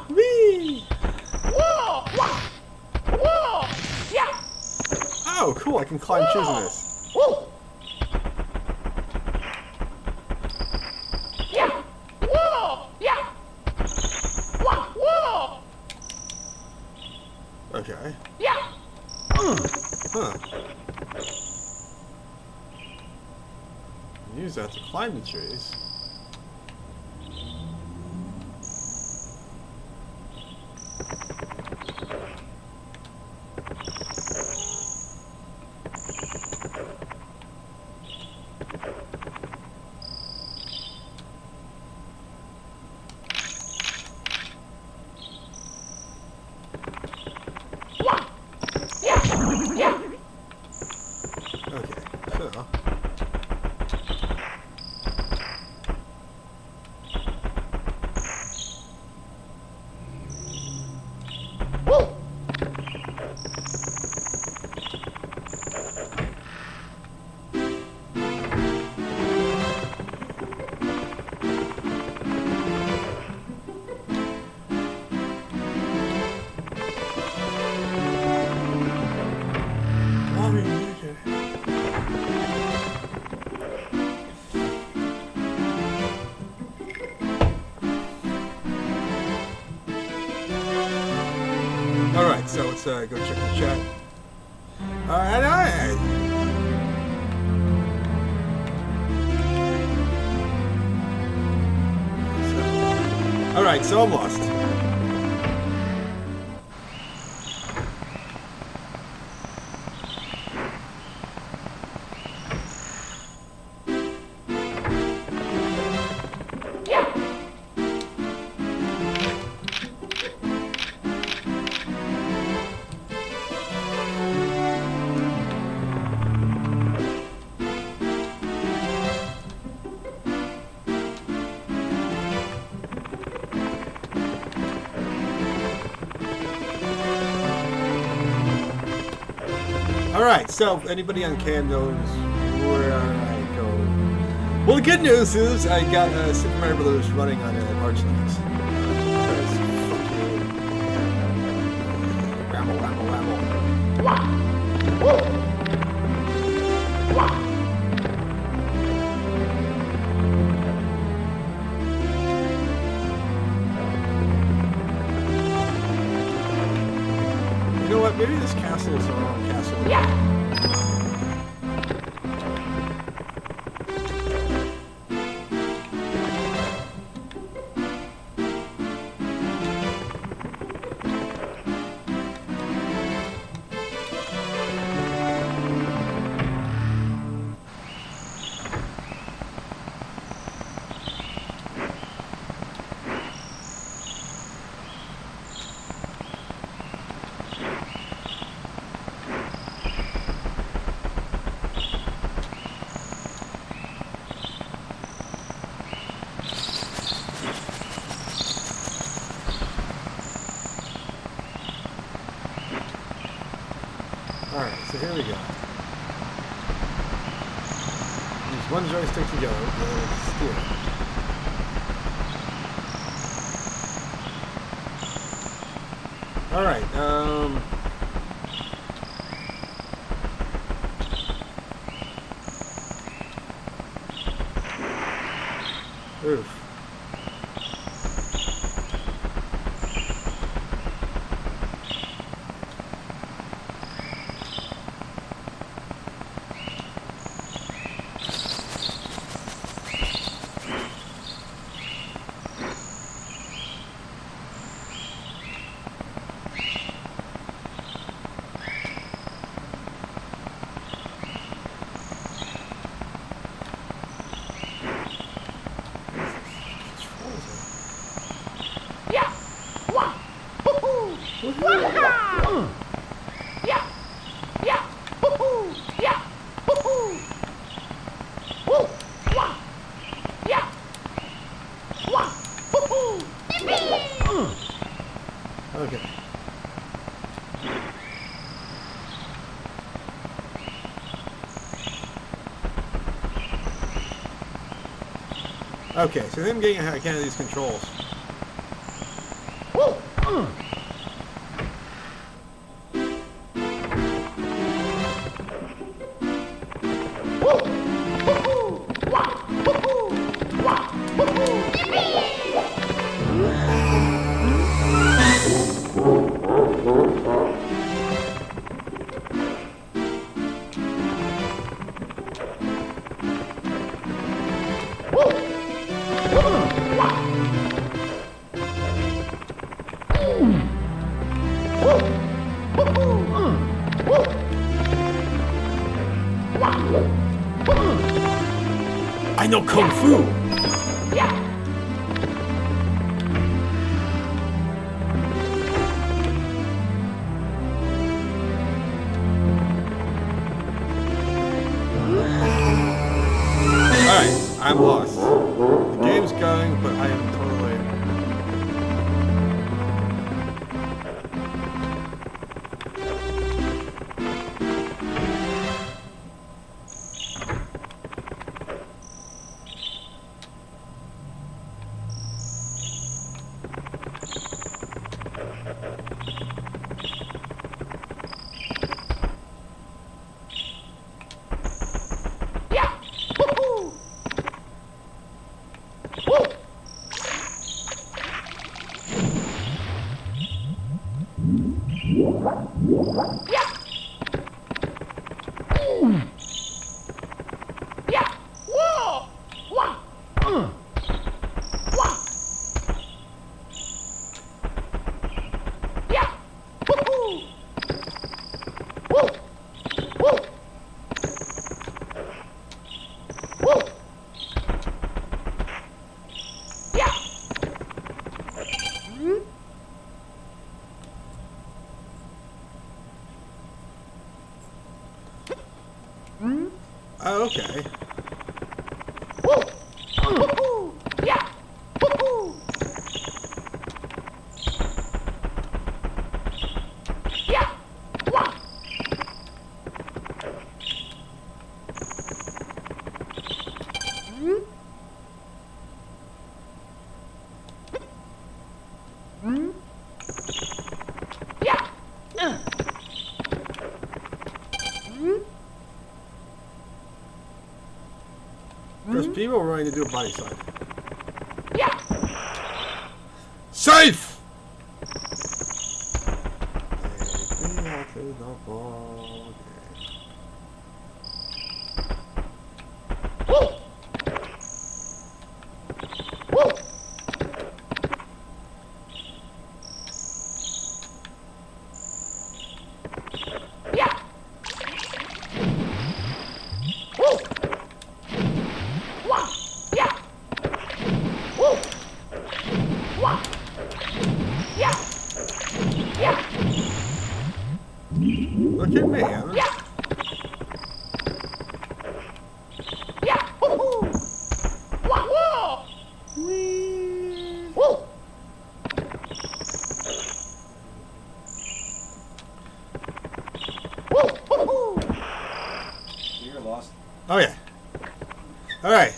Whee! Oh, cool, I can climb trees in this. Okay. Huh. Use that to climb the trees. Okay, so... Alright, so let's go check the chat. Alright. Alright, so I'm lost. Alright, so anybody on cam knows where I go. Well, the good news is I got Super Mario Brothers running on Arch Linux. Because fuck you. Ramble, ramble, ramble. maybe this castle is the wrong castle. Alright, so here we go. Use one joystick to go, and then it's steer. Alright, oof. Okay. Okay, so I'm getting a kind of these controls. I know Kung Fu! Alright, I'm lost. The game's going, but I am totally... Oh, okay. There's people running to do a body slide. Safe! Football. Look at me. You're lost. Oh yeah. All right.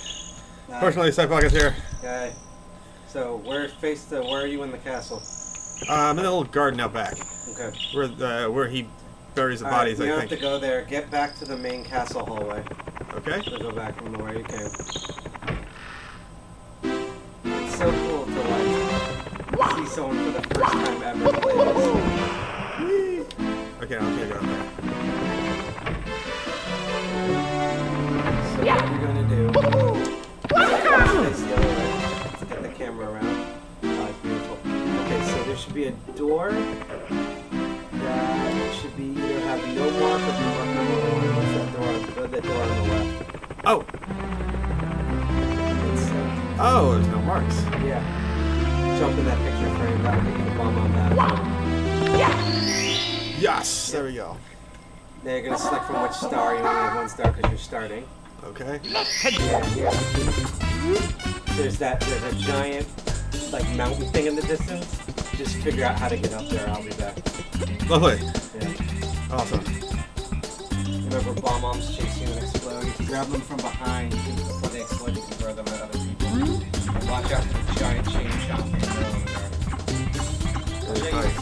Nice. Fortunately, Side Pocket's here. Okay. So where are you in the castle? I'm in a little garden out back, Okay. where he buries the All right, bodies. you I don't think. have to go there. Get back to the main castle hallway. Okay. So go back from where you came. It's so cool to like see someone for the first time ever play this. Okay, I'm gonna go out there. So what you're gonna do is face the other way. Let's get the camera around. Beautiful. Okay, so there should be a door that should be either have no mark or be mark number 1. What's that door? The door on the left. Oh. It's, Oh, there's no marks. yeah. Jump in that picture frame. That'll get you the bomb on that. Yes. There we go. Now you're gonna select from which star. You only have 1 star because you're starting. Okay. There's a giant like mountain thing in the distance. Just figure out how to get up there. I'll be back. Lovely. Yeah. Awesome. Remember, bomb bombs chase you and explode. If you grab them from behind, before they explode, you can throw them at other people. And watch out for the giant chain chomp in the middle of the garden. Very nice.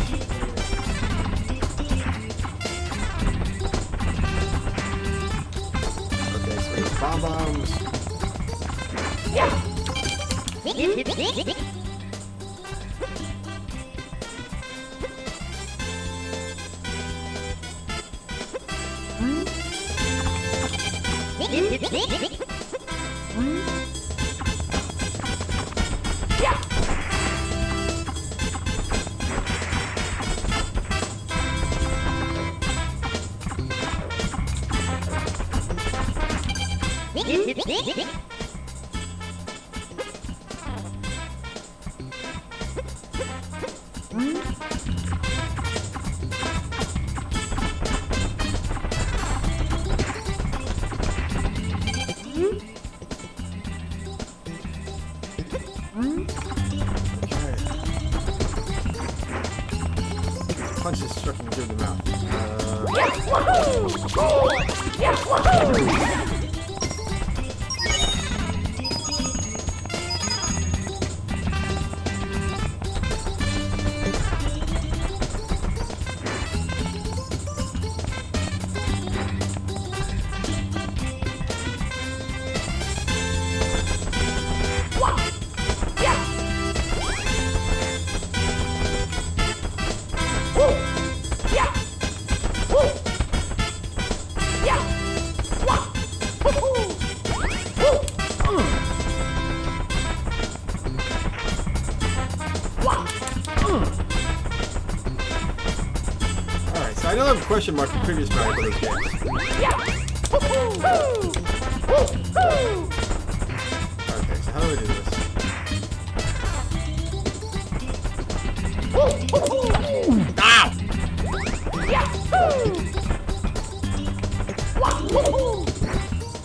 Okay, so we have bomb bombs. Punch is struck him through the mouth. Alright, so I know I have a question mark from previous Mario Brothers games. Okay, so how do I do this? Ow!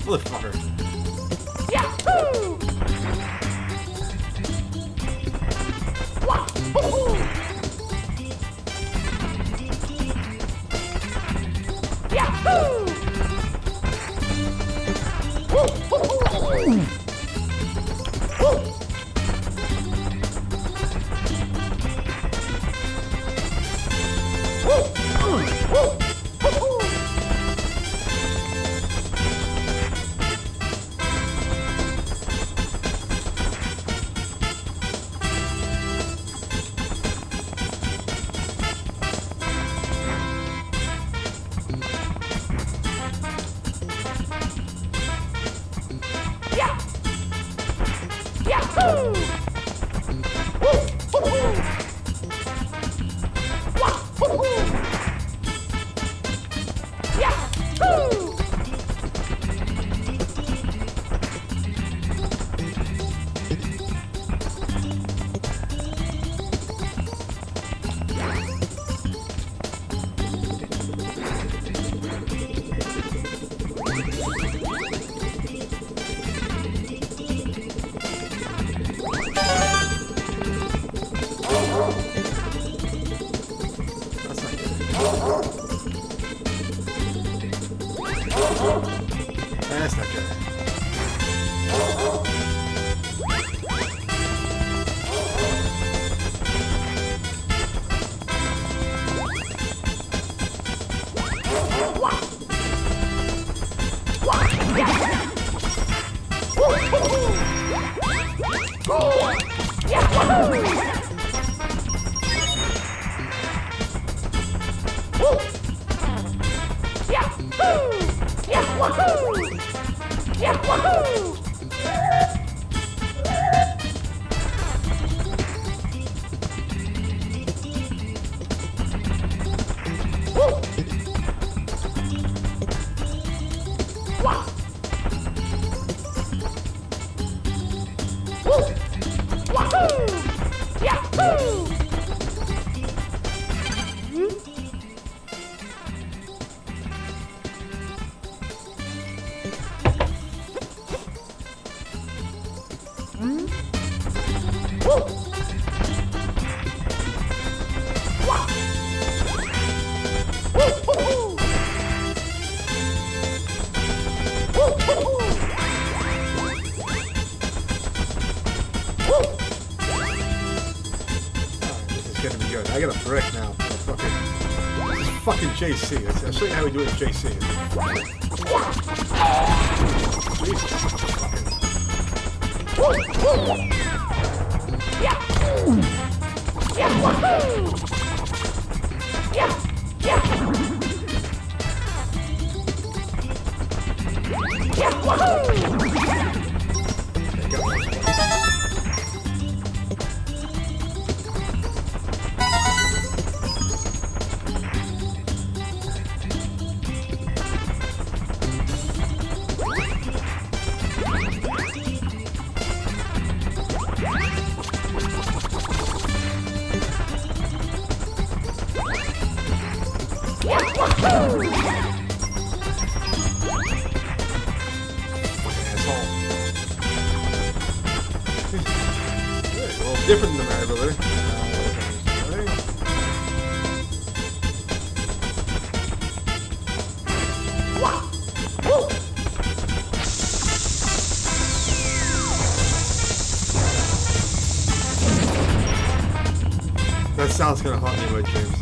Motherfucker. gonna be good. I got a brick now. This is fucking JC. I'll show you how we do it in JC. Jesus. Different than that, brother. That sound's gonna haunt me in my dreams.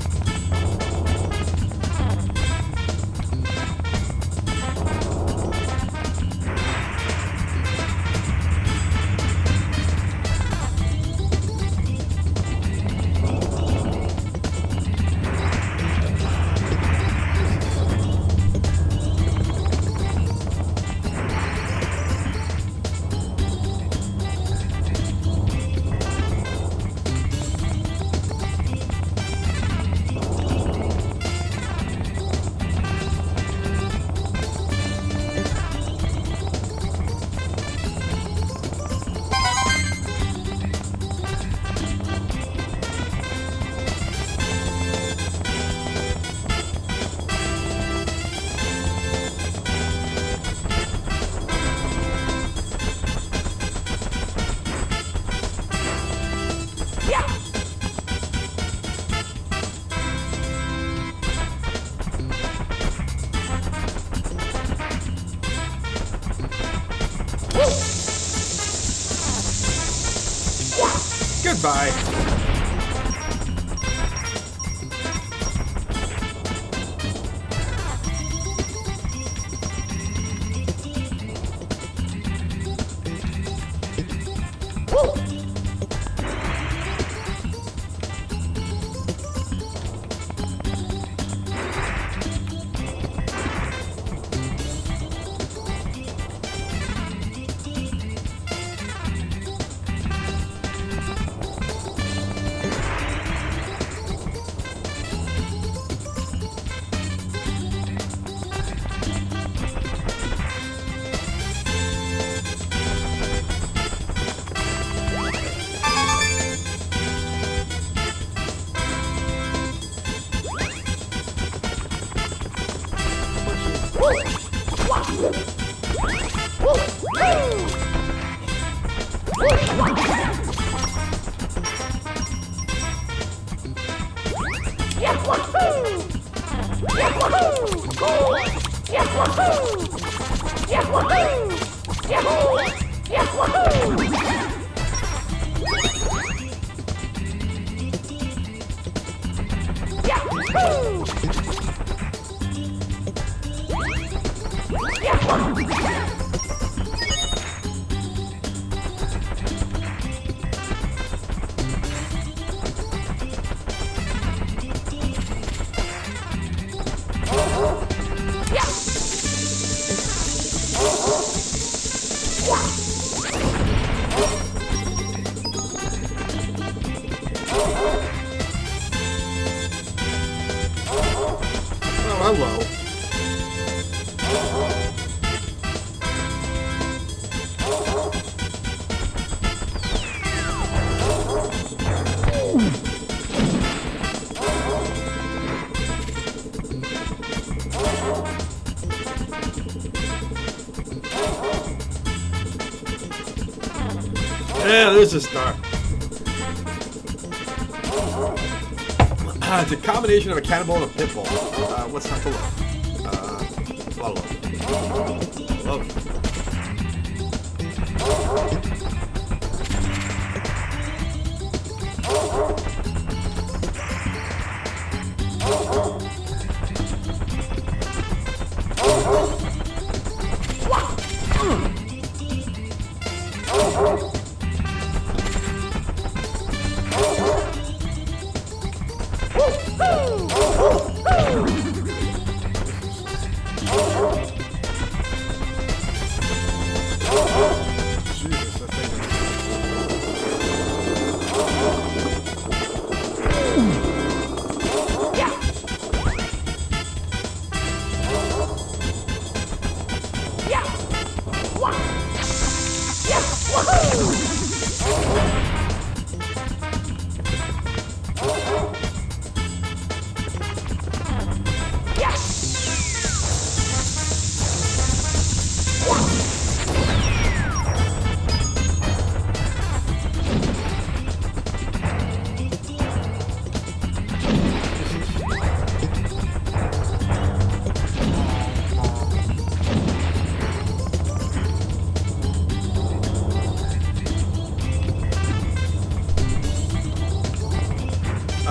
Goodbye. Hello. Yeah, there's a star. It's a combination of a cannonball and a pitbull. What's not to love? A lot of love.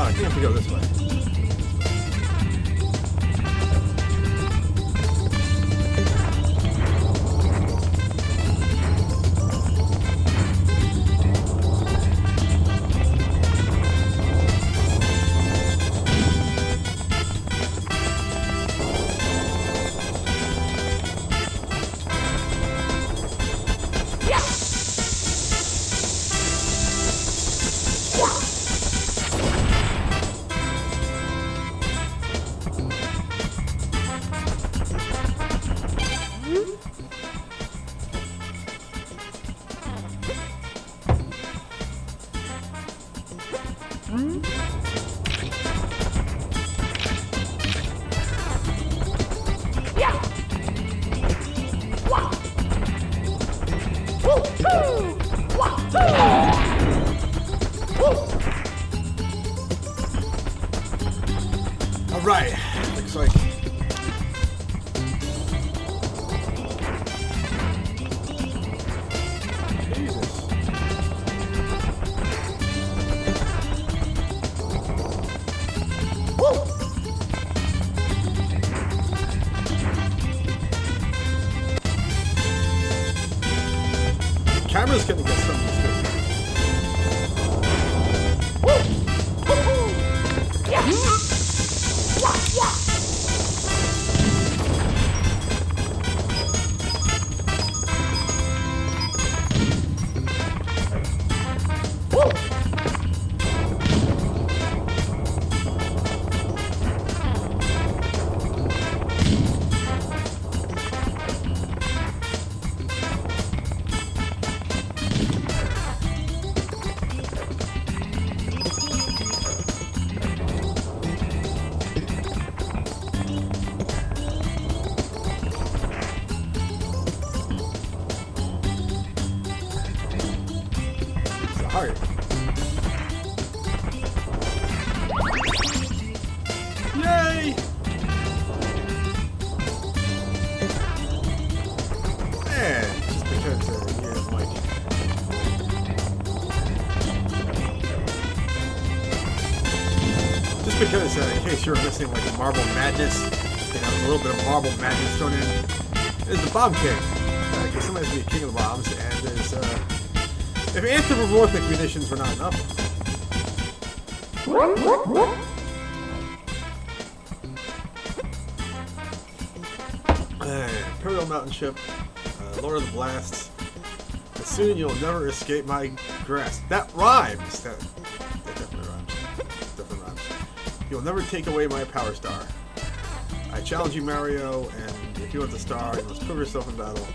Oh, I think I have to go this way. All right, looks like. Jesus. Camera's gonna get some of this good. Heart. Yay! Man, just because you're like. Just because, in case you're missing like Marble Madness, you know, there's a little bit of Marble Madness thrown in. There's the Bomb King. Because somebody has to be a king of the bombs, and there's if anthropomorphic munitions were not enough. Imperial Mountain Ship, Lord of the Blasts. And soon you'll never escape my grasp. That rhymes. That definitely rhymes. Definitely rhymes. You'll never take away my power star. I challenge you, Mario, and if you want the star, you must prove yourself in battle.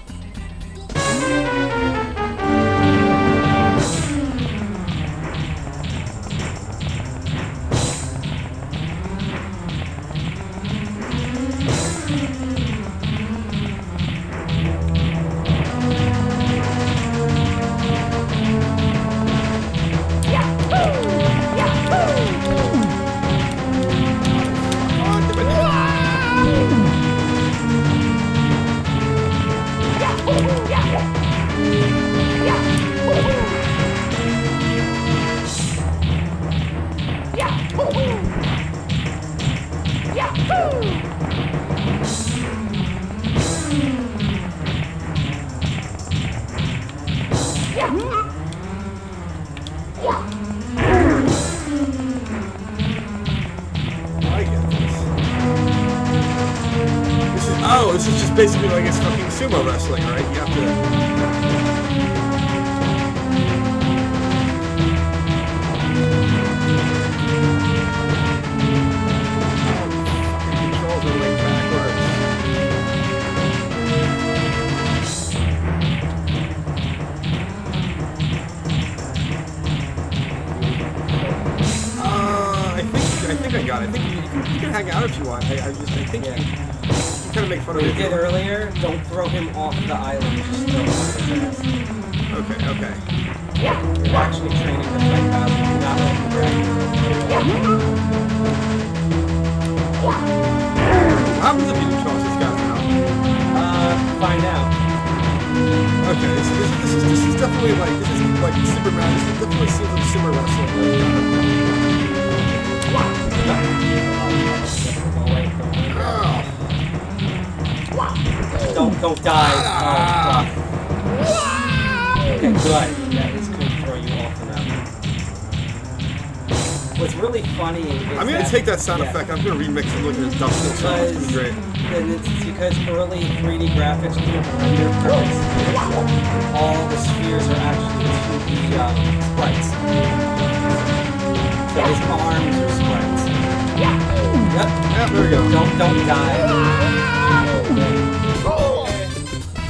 This is just basically like it's fucking sumo wrestling, right? You have to. Controls are way backwards. I think I got it. I think you can hang out if you want. I think. Yeah. Kind of make fun of what you did earlier, don't throw him off the island, just throw him on his ass. Okay. You're actually training to fight out, you're not letting him drag you. What happens if you do toss these guys out? Find out. Okay, so this is definitely like, this is like Superman, this definitely seems like sumo wrestling. Don't die. Oh, fuck. Okay, good. That is going to throw you off the mountain. What's really funny is I'm gonna take that sound effect. I'm gonna remix it, look at the dust sound. It's gonna be great. And it's because early 3D graphics do render perfect spheres. All the spheres are actually 2D sprites. So his arms are sprites. Yep. Yeah, there we go. Don't die.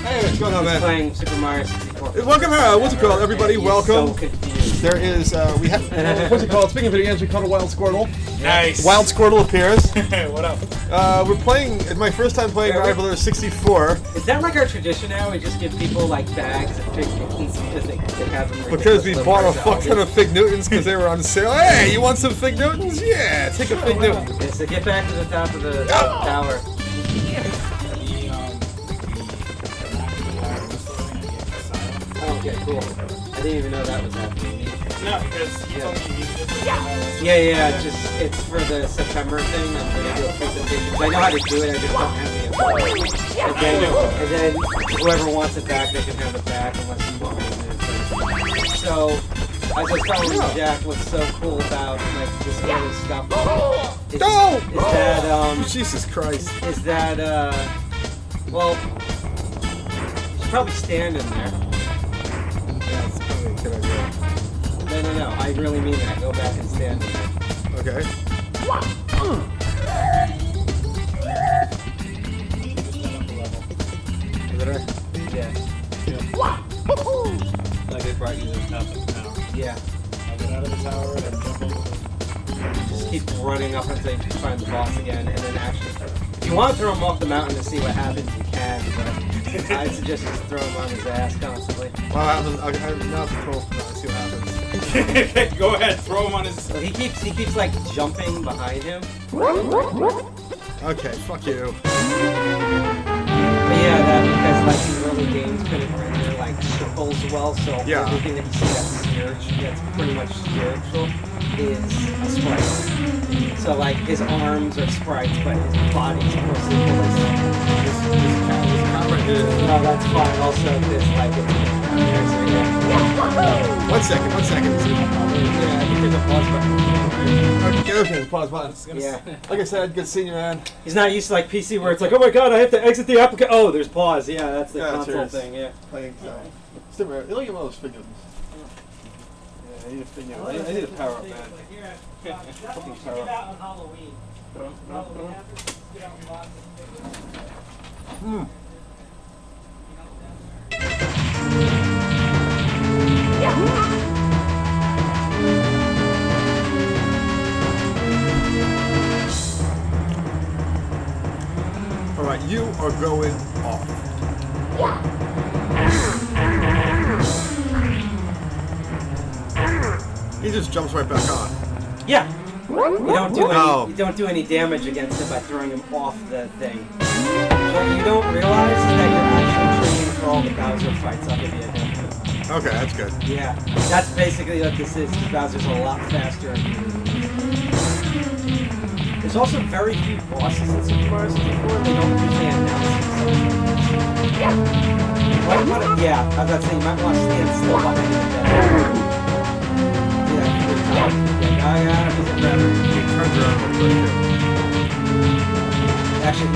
Hey, what's going on, He's man? playing Super Mario 64. Welcome, what's it called, everybody? He's Welcome. So confused. There is, we have, what's it called? Speaking of video games, we call it a Wild Squirtle. Nice. Wild Squirtle appears. What up? We're playing, it's my first time playing Archvile 64. Is that like our tradition now? We just give people like bags of Fig Newtons because they have them. Because we bought a ridiculous fuck ton of Fig Newtons because they were on sale. Hey, you want some Fig Newtons? Yeah, take a Fig Newton. Okay, so get back to the top of the tower. Okay, cool. I didn't even know that was happening. No, because you told me you needed it. Yeah, it's for the September thing. I'm gonna do a presentation. I know how to do it, I just don't have the info. And then whoever wants it back, they can have it back unless you want me to do it. So, as I was telling Jack, what's so cool about like this early stuff is that Jesus Christ. is that well, you should probably stand in there. That's probably a good idea. No, I really mean that. Go back and stand in there. Okay. Is it right? Yeah. Like they brought you to the top of the tower. Yeah. I'll get out of the tower and then jump over Just keep running up until you find the boss again, and then actually, if you want to throw him off the mountain to see what happens, you can, but I suggest just throw him on his ass constantly. Well, I have to throw and see what happens. the Go ahead, throw him on his... So he keeps like jumping behind him. Okay, fuck you. But yeah, that because like the early games couldn't render like circles well, so Yeah. everything that you see that's pretty much spiritual is a sprite. So like his arms are sprites, but his body's mostly ballistic. No, that's fine. Also, there's like there's One second. yeah, I think there's a pause button. Okay, pause button. Yeah. Like I said, good seeing you, man. He's not used to like PC where it's like, oh my god, I have to exit the application. Oh, there's pause. Yeah, that's the Yeah, console cheers. thing. Yeah. Playing, still look at one of those Fig Newtons. Yeah, I need a Fig Newton. I need a power up, man. Fucking power up. on Halloween. Alright, you are going off. He just jumps right back on. Yeah. No. You don't do any damage against him by throwing him off the thing. What you don't realize is that you're actually training for all the Bowser fights. I'll give you a hint. Okay, that's good. Yeah, that's basically what this is. Because Bowser's a lot faster. There's also very few bosses in Super Mario 64. They don't usually announce themselves. Yeah, I was about to say you might want to stand still behind the He turns around real quick, too. Actually,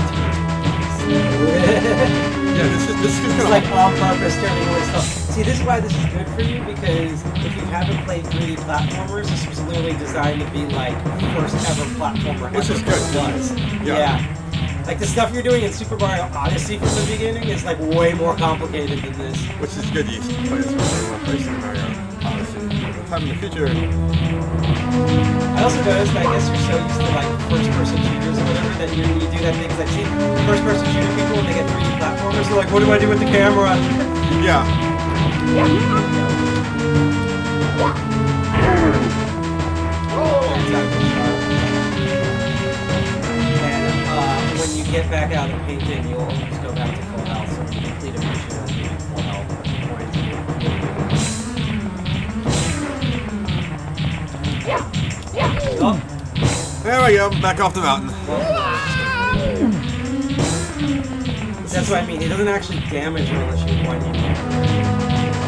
Yeah, this is it's gonna like on purpose turning away stuff. See, this is why this is good for you, because if you haven't played 3D platformers, this was literally designed to be like first ever platformer Which is ever good. was. Yeah. Like the stuff you're doing in Super Mario Odyssey from the beginning is like way more complicated than this. Which is good. You can play this when you want to play Super Mario Odyssey. Sometime in the future. I also noticed that I guess you're so used to like first-person shooters or whatever that you do that thing. 'Cause I've seen first-person shooter people when they get 3D platformers, they're like, what do I do with the camera? Yeah. And when you get back out of painting, you'll always go back to full health. So when you complete a mission, you'll be full health. Oh, There we go. Back off the mountain. is That's what I mean. He doesn't actually damage you unless you want him.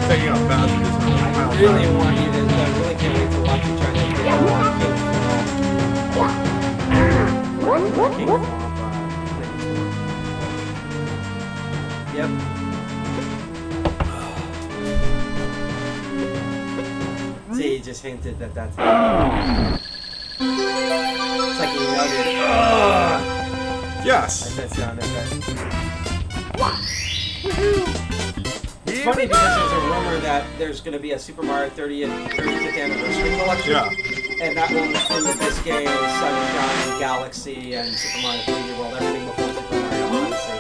Taking out Bowser. I really want you to. I really can't wait to watch you try to get King Kong. Yep. See, he just hinted that that's it. It's like he nutted. Yes. Like that sound effect. It's funny because there's a rumor that there's going to be a Super Mario 35th anniversary collection. Yeah. And that will include this game, Sunshine, Galaxy, and Super Mario 3D World, everything before Super Mario Odyssey.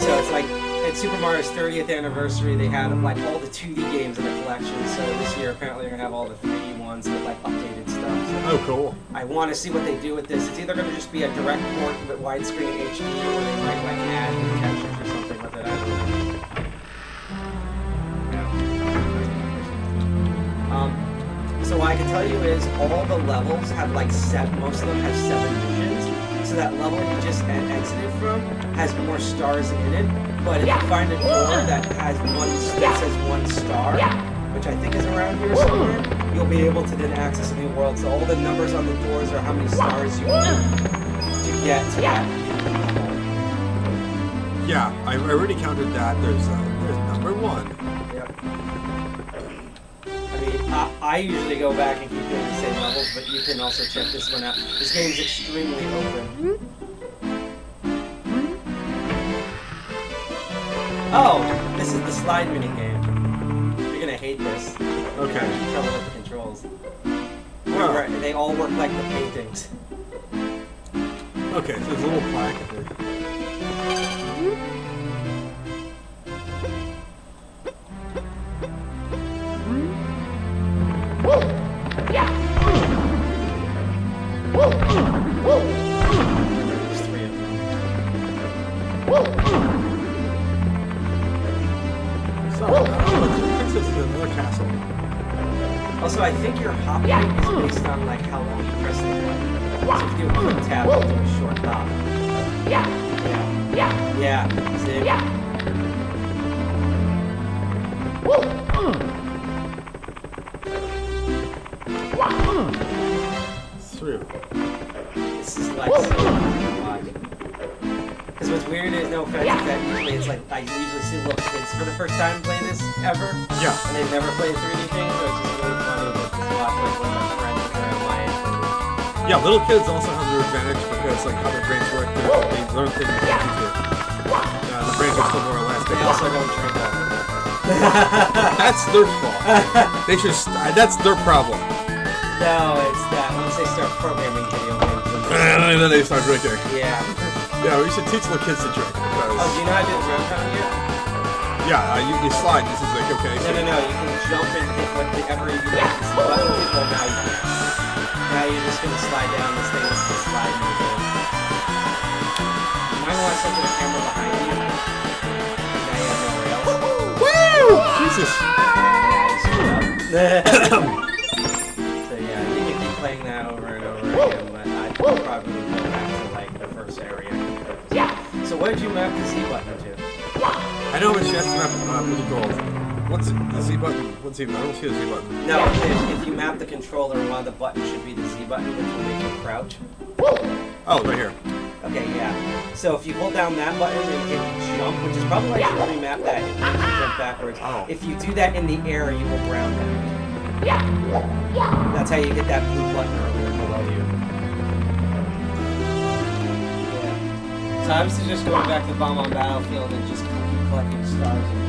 So it's like, at Super Mario's 30th anniversary, they had like all the 2D games in the collection. So this year, apparently, they're going to have all the 3D ones with like updated stuff. So Oh, cool. I want to see what they do with this. It's either going to just be a direct port with widescreen HD, or they might like add new textures or something with it. I don't know. So what I can tell you is all the levels have like most of them have 7 missions. So that level you just exited from has more stars in it. But if you find a door that has that says 1 star, which I think is around here somewhere, you'll be able to then access a new world. So all the numbers on the doors are how many stars you need to get to that. Yeah, I already counted that. There's number 1. Yep. I mean, I usually go back and keep doing the same levels, but you can also check this one out. This game's extremely open. Oh, this is the slide mini game. You're gonna hate this. Okay. You're gonna have trouble with the controls. Well, They all work like the paintings. okay, so there's a little plaque up there. There's 3 of them. So, Princess is another castle. Also, I think your hop rate is based on like how long you press the button. So if you do a quick tap, you'll do a short hop. Yeah. See? It's 3 of them. This is like so watch. Because what's weird is, no offense, is that usually it's like I usually see little kids for the first time play this ever. Yeah. And they've never played 3D things, so it's just really funny to just watch like one of my friends around my age. Yeah, little kids also have their advantage because like how their brains work, they learn things easier. The brains are still more elastic. They also don't drink alcohol. That's their fault. They should. That's their problem. No, it's that once they start programming video games. And then they start drinking. Yeah. Yeah, we should teach little kids to drink because. Oh, do you know how to do the round pound yet? Yeah, you slide. This is like okay. So No. You can jump and hit whatever you want. Button hit, well, now you can. Now you're just gonna slide down this thing. It's the slide move. You might want to set the camera behind you. Now you have nowhere else. Woo! Jesus. So yeah, you can keep playing that over and over again, but I'd probably go back to like the first area. So what did you map the Z button to? I know, but she has to map. What's it called? What's it? The Z button? What's the? I don't see the Z button. No, if you map the controller, one of the buttons should be the Z button, which will make you crouch. Oh, right here. Okay, yeah. So if you hold down that button and hit jump, which is probably why you should remap that if you jump backwards. Oh. If you do that in the air, you will ground pound. That's how you get that blue button earlier below you. Yeah. So obviously just going back to Bomb on Battlefield and just keep collecting stars and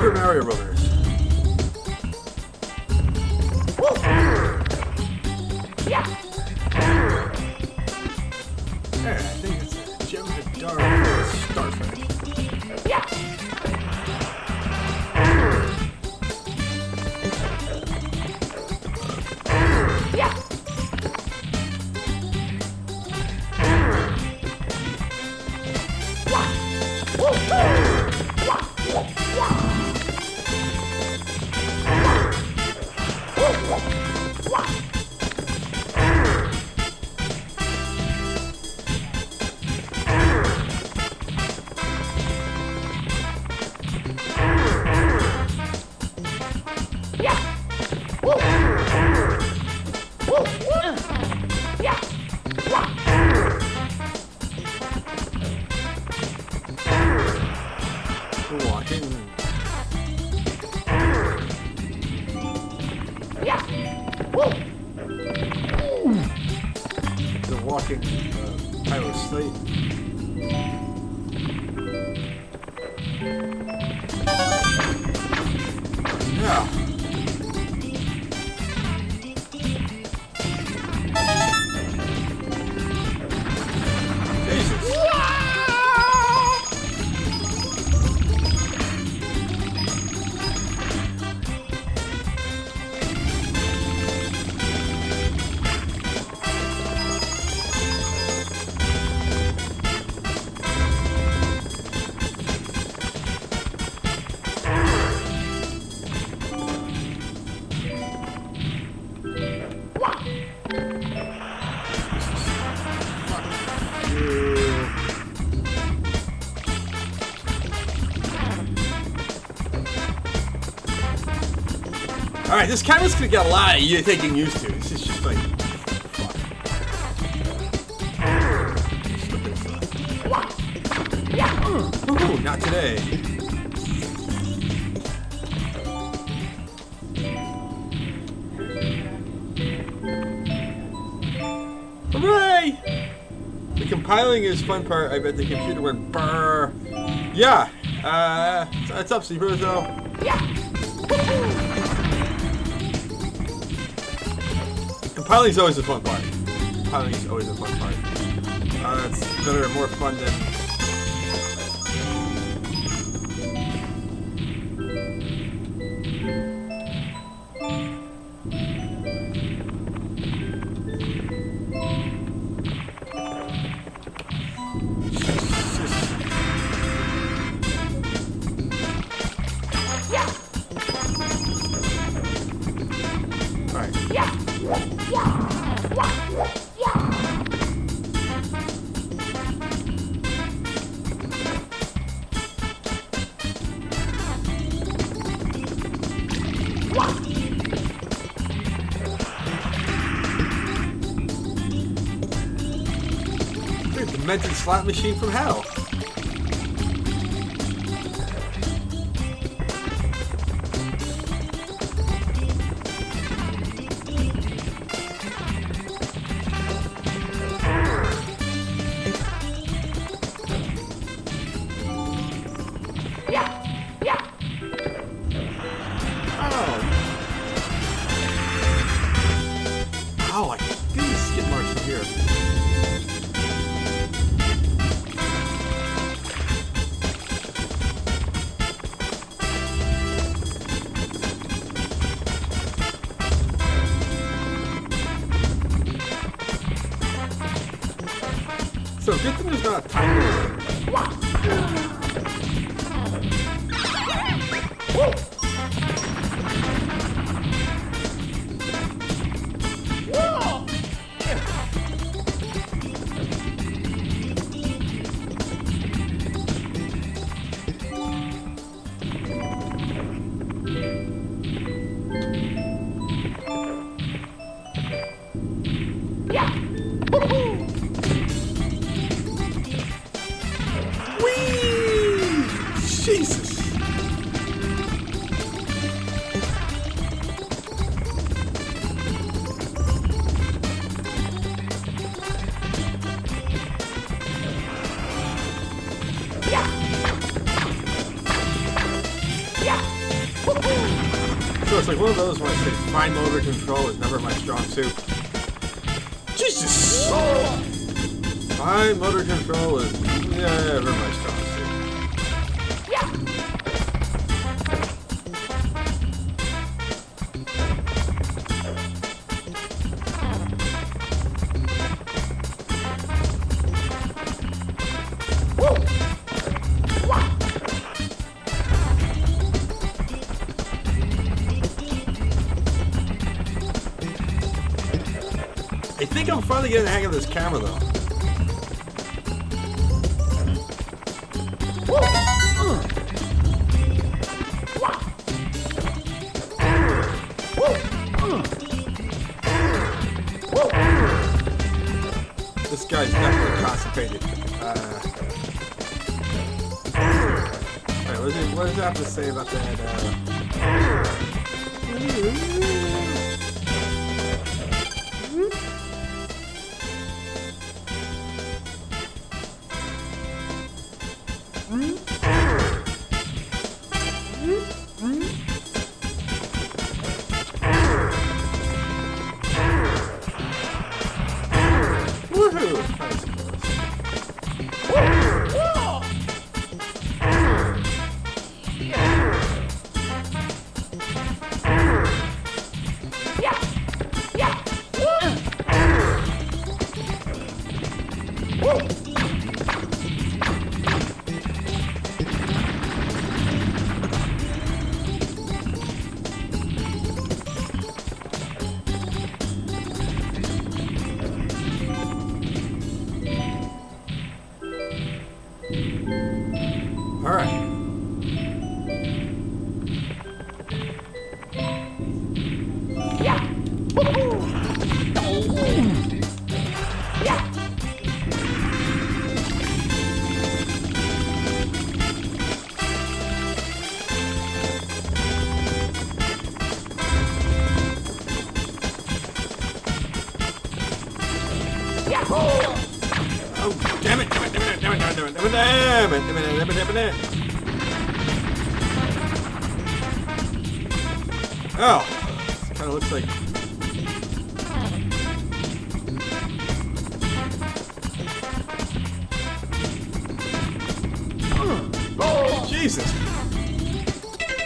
Super Mario Brothers. There, I think it's a Gem Hadar Starfight. Walking. The walking pilot slate. Yeah. Jesus. Alright, this camera's gonna get a lot of you taking used to. This is just like. Fuck. Ooh, not today. Hooray! The compiling is fun part. I bet the computer went brrr. Yeah. That's up, Sleeper, though. Compiling is always the fun part. Compiling is always the fun part. It's better and more fun than. Demented slot machine from hell. Oh, I didn't skid marks from here. So good thing there's not a timer. Jesus! Yeah! like one of those when I say fine motor control is never my strong suit. Jesus! Fine motor control is never my strong suit. I think I'm finally getting the hang of this camera though. This guy's definitely constipated. Alright, what does it have to say about that? Woohoo! Alright. Oh, damn it, damn it, damn it, damn it, damn it, damn it, damn it, damn it, damn it, damn it, damn it. Oh, this kind of looks like... Oh, Jesus.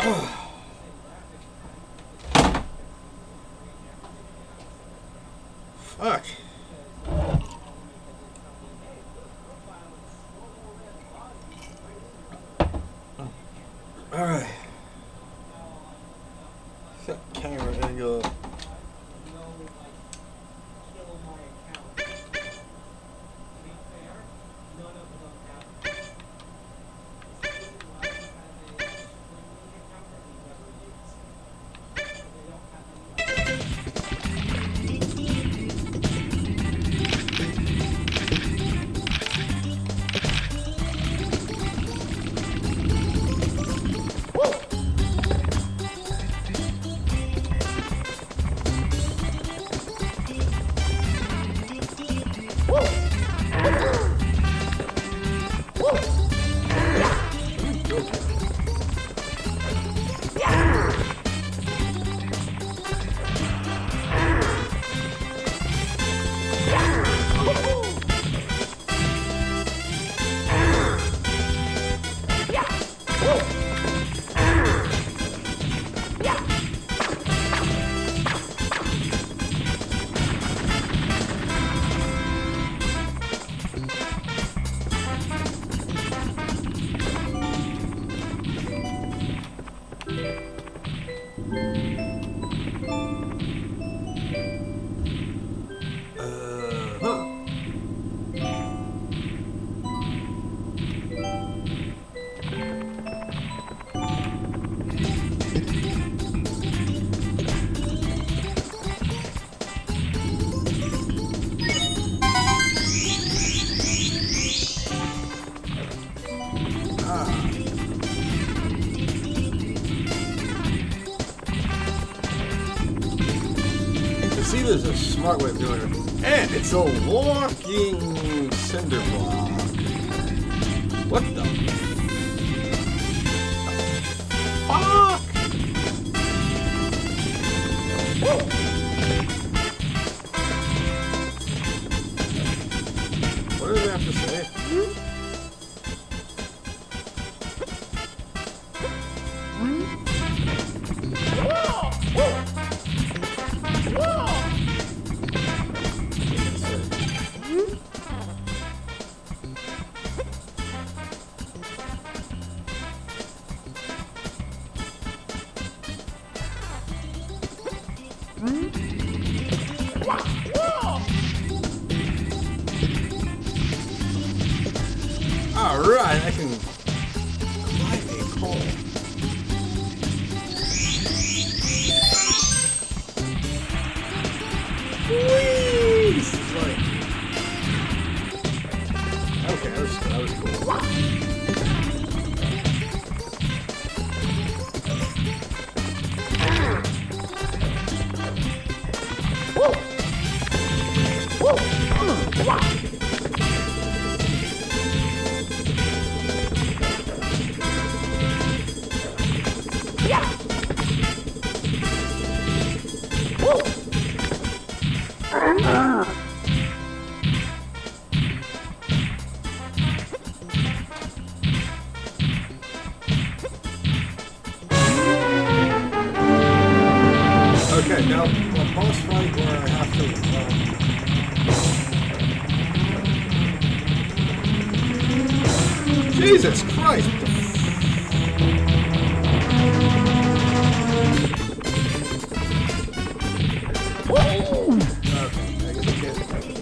Oh. Fuck. Alright. Set camera angle. See, there's a smart way of doing it. And it's a walking cinder block. What the fuck? Alright, I can climb a pole. Whee! This is like... Okay, that was cool. Okay, now a boss fight where I have to. Jesus Christ! Okay, I guess I can't.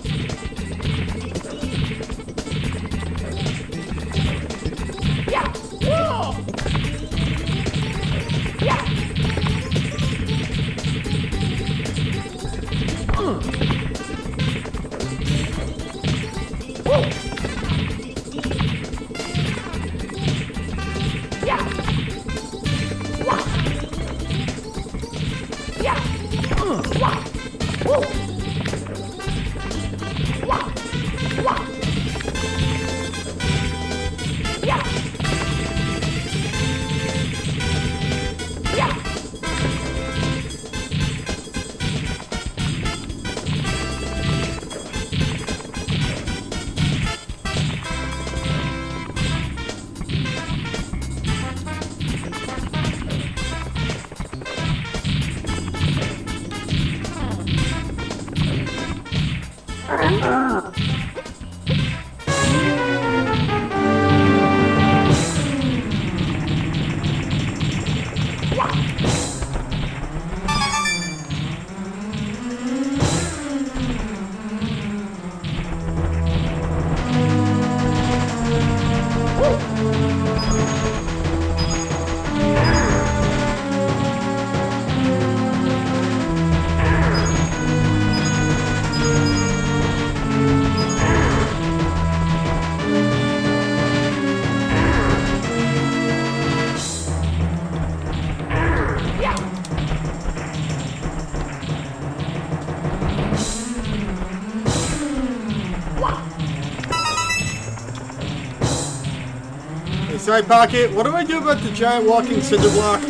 Side pocket. What do I do about the giant walking cinder block?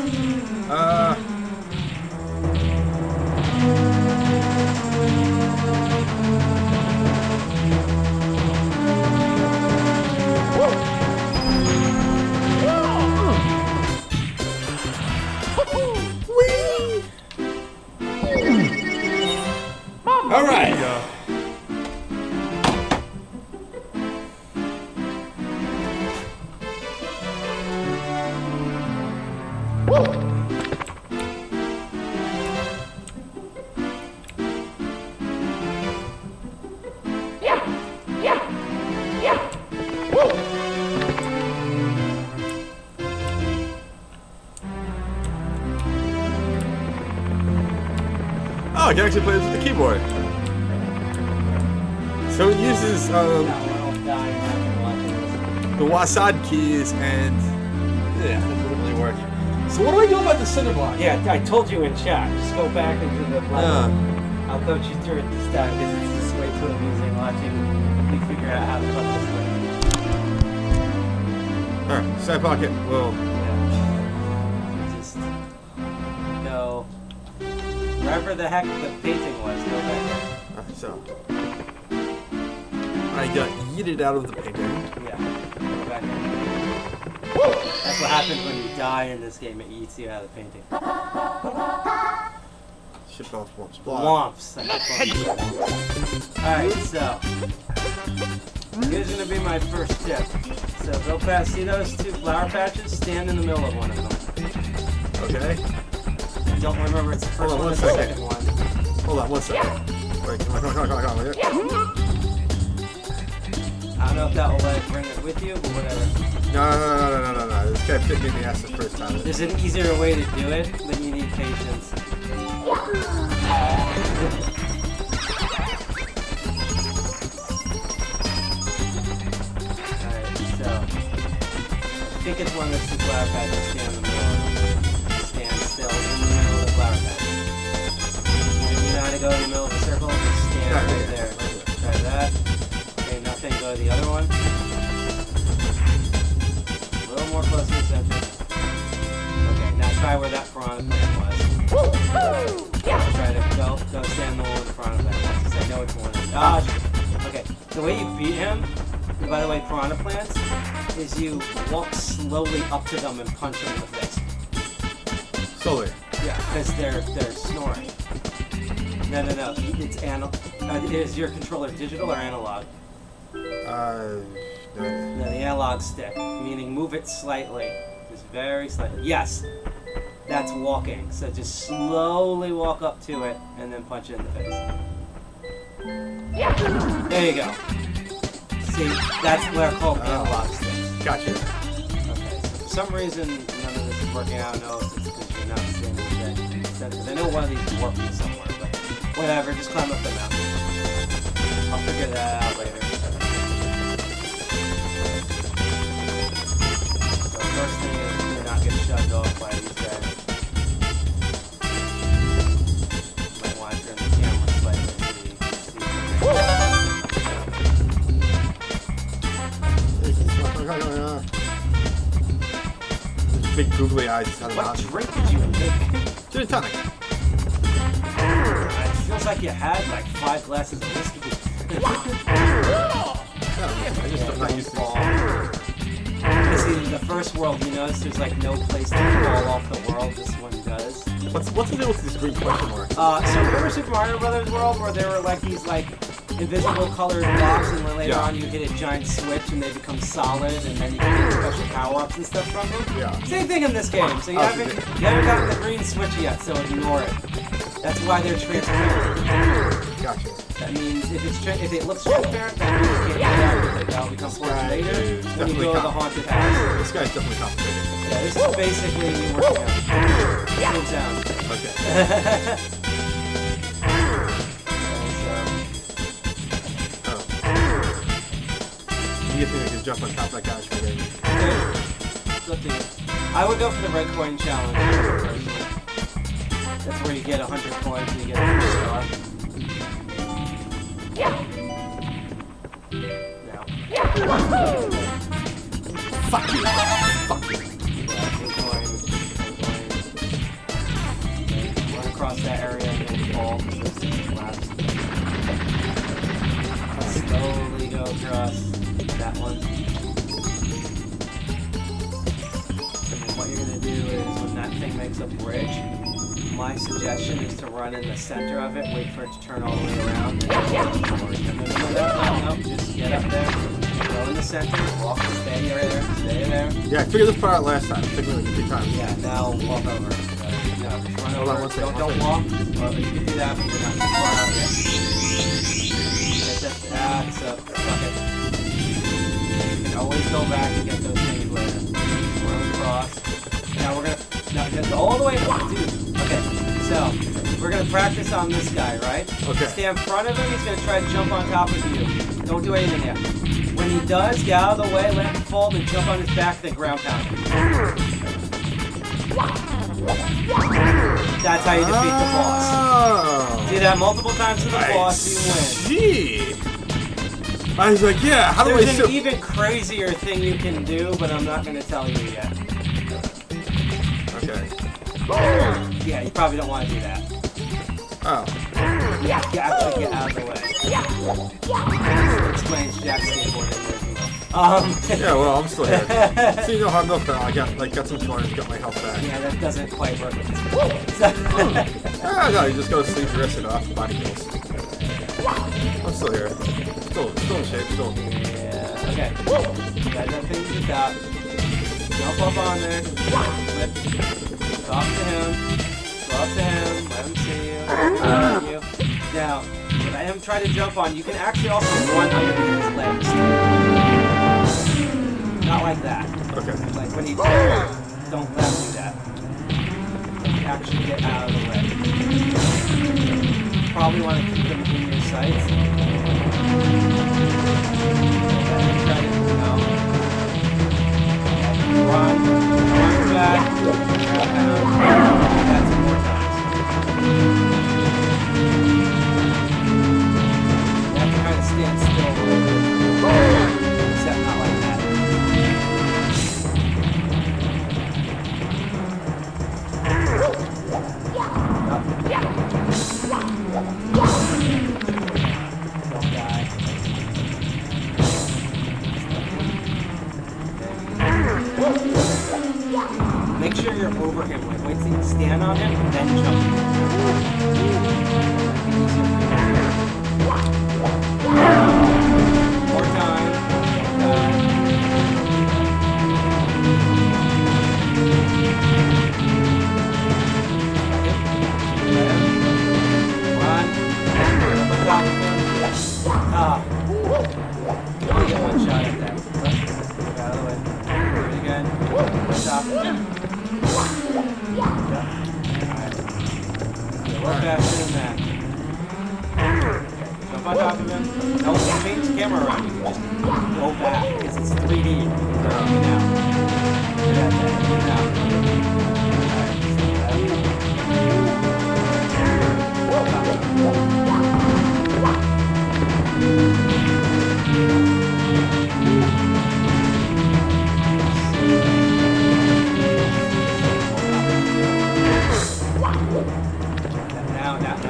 Whee! All right. Oh, I can actually play this with the keyboard. So it uses the WASD keys and yeah, that doesn't really work. So what do I do about the cinder block? Yeah, I told you in chat. Just go back into the level. I'll coach you through it this time because it's just way too amusing watching me figure out how to cut this thing. Alright, side pocket. Well, Yeah. Just go wherever the heck the painting was. Go back there. alright, so I got yeeted out of the painting. Yeah. Go back there. That's what happens when you die in this game. It eats you out of the painting. Ship off whoops. Womps. Alright, so here's gonna be my first tip. So go past, see those two flower patches? Stand in the middle of one of them. Okay. Don't remember it's the first Hold on one or one the second. second one. Hold on one second. Wait, come on. I don't know if that will let it bring it with you, but whatever. No. This guy bit me in the ass the first time. There's an easier way to do it, but you need patience. Alright, so I think it's one that's the flower patch. Just stand in the middle. Stand still in the middle of the flower patch. If you know how to go in the middle of the circle, just stand right there. Try that. Okay, nothing. Go to the other one. A little more close to the center. Okay, now try where that piranha plant was. Try to go stand the one in front of that. Since I know which one it is. Ah, okay. The way you beat him, and by the way, piranha plants, is you walk slowly up to them and punch them in the face. Slowly. Yeah, because they're snoring. No. It's is your controller digital or analog? No. No, the analog stick, meaning move it slightly, just very slightly. Yes, that's walking. So just slowly walk up to it and then punch it in the face. There you go. See, that's what are called analog sticks. Gotcha. Okay, so for some reason none of this is working out. I don't know if it's because you're not standing exact. Because I know one of these is warping somewhere, but whatever, just climb up the mountain. I'll figure that out later. First thing is you're not getting shoved off by these guys. Might want to turn the camera slightly Big googly eyes. What drink did you make? Gin and tonic. It feels like you had like 5 glasses of whiskey. I just am not used to this. Because in the first world, you notice there's like no place to fall off the world. This one does. What's the deal with this green question mark? So remember Super Mario Brothers world where there were like these like invisible colored blocks, and then later on you hit a giant switch and they become solid, and then you can get special power-ups and stuff from them? Yeah. Same thing in this game. So you haven't gotten the green switch yet, so ignore it. That's why they're transparent. Gotcha. That means if it looks transparent, that means you can't get out of it. That'll become fortune later when you go to the haunted house. This guy's definitely complicated. Yeah, this is basically you working out. Same sound. Okay. You think I can jump on top of that guy's grenade? It's up to you. I would go for the red coin challenge. Personally. That's where you get 100 coins and you get a star. Now. Fuck you! Fuck you! Run across that area and then fall. Slowly go across that one. And what you're going to do is when that thing makes a bridge, my suggestion is to run in the center of it, wait for it to turn all the way around, and no, just get up there, go in the center, walk, stay there. Yeah, I figured this part out last time. It took me like 3 times. Yeah, now walk over. No, just run Hold on over. one second, Don't walk, or you can do that, but you're not too far out yet. That's up. Fuck it. You can always go back and get those things later. Run across. Now we're gonna go all the way back, dude. Okay, so we're gonna practice on this guy, right? Okay. Stay in front of him. He's gonna try to jump on top of you. Don't do anything yet. When he does, get out of the way, let him fall, then jump on his back, then ground pound him. That's how you defeat the boss. Oh. Do that multiple times to the boss, you win. Gee. I was like, yeah, how do There's I an even crazier thing you can do, but I'm not going to tell you yet. Okay. Yeah, you probably don't want to do that. Oh. Actually get out of the way. Explains Jack's skateboarding. Yeah, well, I'm still here. See, no hard milk, I got some coins, got my health back. Yeah, that doesn't quite work with this. No, you just go to sleep, you rest it off, body heals. I'm still here. Still in shape, still. Yeah, okay. Got that thing to the top. Jump up on there. Flip. Talk to him. Go up to him. Let him see you. Now, let him try to jump on. You can actually also run underneath his legs. Not like that. Okay. Like when you don't let him do that. Like actually get out of the way. Probably want to keep them in your sights. Try to, run back, grab down. That's it more times. You have to kind of stand still a little bit. Except not like that. Don't die. Make sure you're over him. Like, wait till you stand on him and then jump. More time. Run. Ah. You only get one shot at that. Get out of the way. Do it again. Stop. Alright. A little faster than that. Jump on top of him. No, change the camera around. You just go back because it's 3D. Get out. Get out. Get out. Now.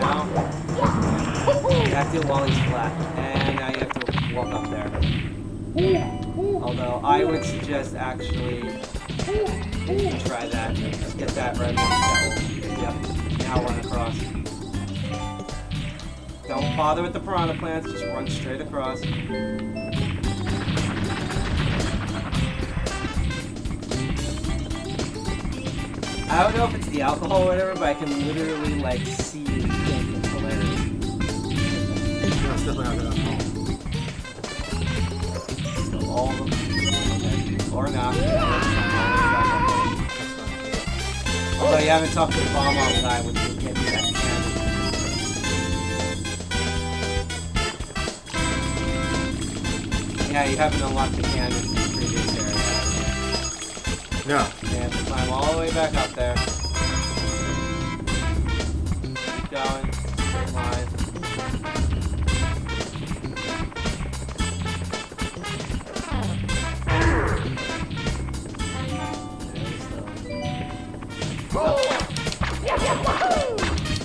You have to while he's flat. And now you have to walk up there. Although I would suggest actually try that. Just get that right on. Yep. Now run across. Don't bother with the piranha plants, just run straight across. I don't know if it's the alcohol or whatever, but I can literally like see you think it's hilarious. No, it's definitely not gonna happen. So all of them. Or not. Although you haven't talked to the bomb on guy, which will get you that cannon. Yeah, you haven't unlocked the cannon in the previous area. No. You have to climb all the way back up there. Keep going. Straight line.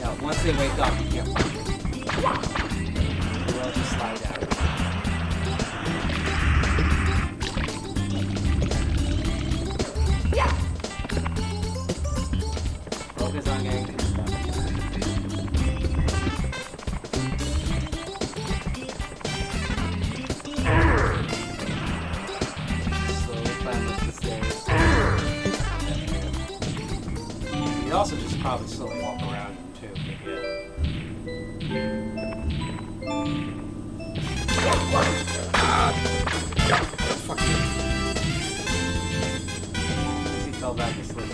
Yeah, once they wake up, you can't punch it. They'll just slide out. Focus on getting to the stuff. Slowly climb up the stairs. You also just probably slowly walk around too. Fuck you. He fell back asleep.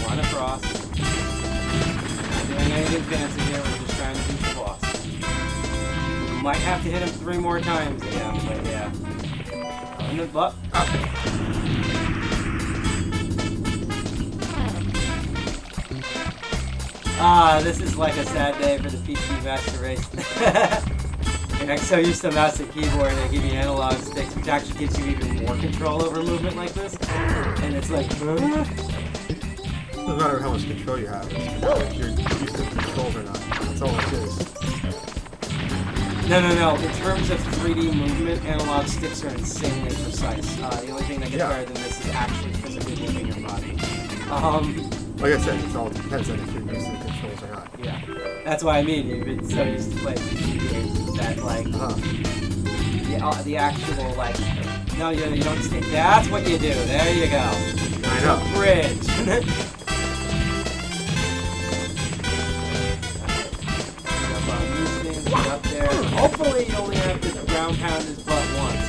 Run across. Not doing anything fancy here, we're just trying to beat the boss. We might have to hit him 3 more times again, but yeah. On the butt. Ah, this is like a sad day for the PC Master Race. I'm so used to mouse and keyboard, they give you analog sticks, which actually gives you even more control over movement like this. And it's like, It doesn't matter how much control you have. It's if you're used to the controls or not. That's all it is. No. In terms of 3D movement, analog sticks are insanely precise. The only thing that gets better than this is actually physically moving your body. Like I said, it all depends on if you're used to the controls or not. Yeah. That's what I mean. You've been so used to playing PC games that, like, the actual, like, no, you don't stick. That's what you do. There you go. I know. Bridge. Jump on these things, get up there. Hopefully Hopefully you only have to ground pound his butt once,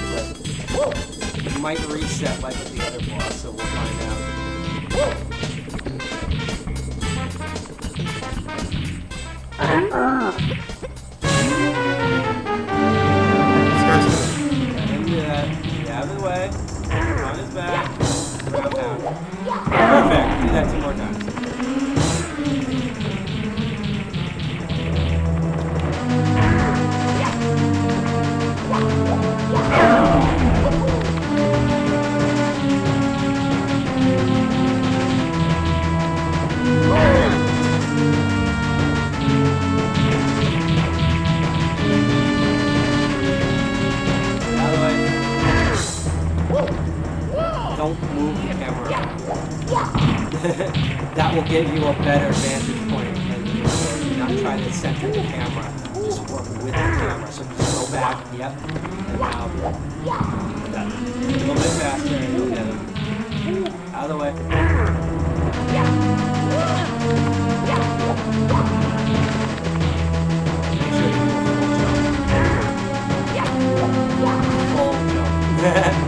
but it might reset like with the other boss, so we'll find out. Get out of the way. On his back. Ground pound. Perfect. Do that 2 more times. Don't move the camera. That will give you a better vantage point and you're not trying to center the camera. Just work with the camera. So just go back, yep, and now a little bit faster and you'll get him. Out of the way. Make sure you do a full jump. Full jump.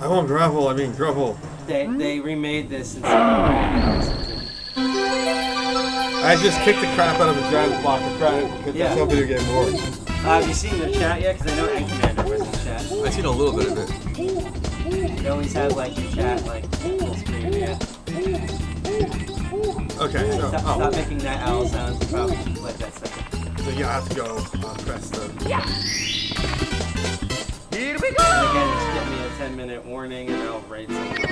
I won't grovel, I mean grovel. They remade this and I just kicked the crap out of a giant block of credit because Yeah. that's how video game works. have you seen the chat yet? Because I know Ed Commander was in the chat. I've seen a little bit of it. They always had like the chat like full screen. Yeah. Okay, so, Stop making that owl sound. You probably should let that second. so you have to go press the... And again, just give me a 10-minute warning and I'll rate something.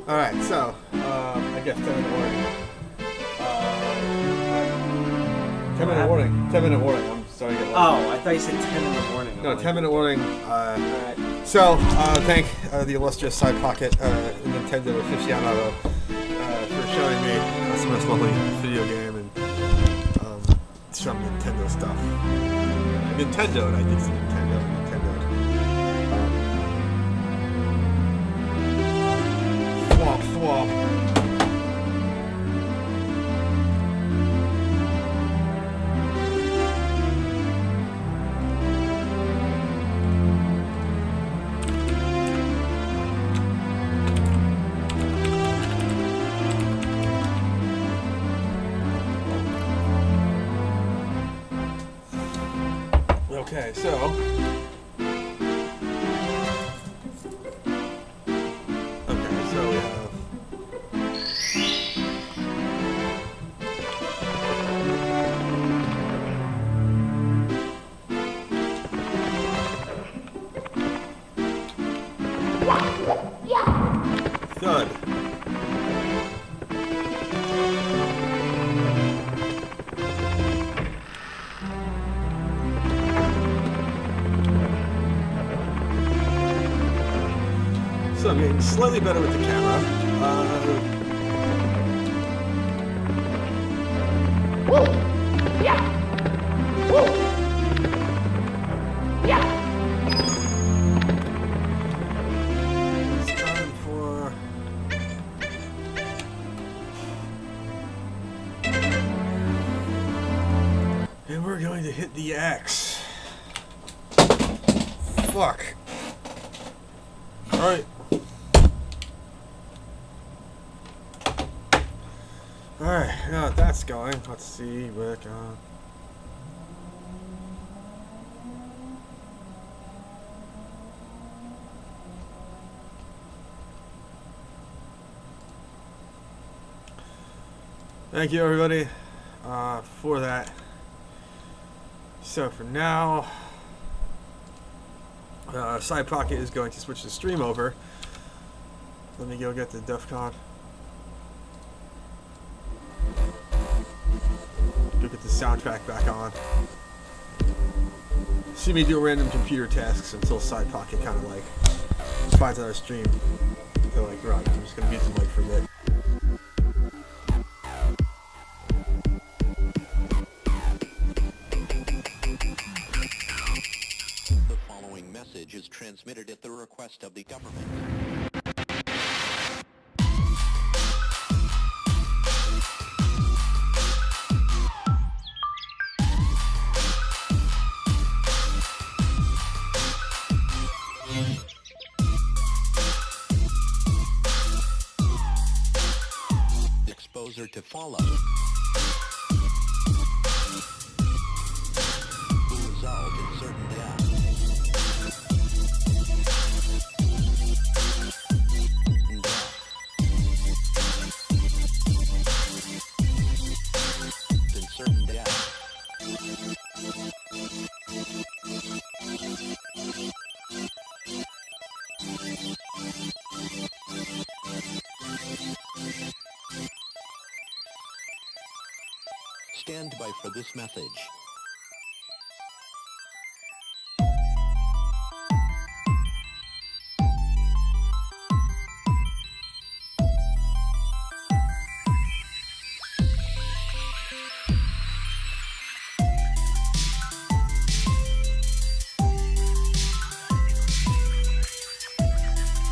Alright, so, I guess 10-minute warning. 10-minute warning. 10-minute warning. I'm sorry. Oh, I thought you said 10-minute warning. No, 10-minute warning. Alright. So, thank the illustrious Side Pocket Nintendo aficionado for showing me this most lovely video game and some Nintendo stuff. Nintendo, I think it's Nintendo. Thwomp, thwomp. Okay, so we have thud. So I'm getting slightly better with the camera. It's time for... And we're going to hit the X. Fuck. Alright. Alright, now that that's going, let's see where it goes. Thank you everybody for that. So for now, Side Pocket is going to switch the stream over. Let me go get the DEFCON. Go get the soundtrack back on. See me do random computer tasks until Side Pocket kind of like finds another stream. They're like, right, I'm just gonna mute the mic for a bit. transmitted at the request of the government. Exposure to follow. Will result in certain death. In certain death. Stand by for this message.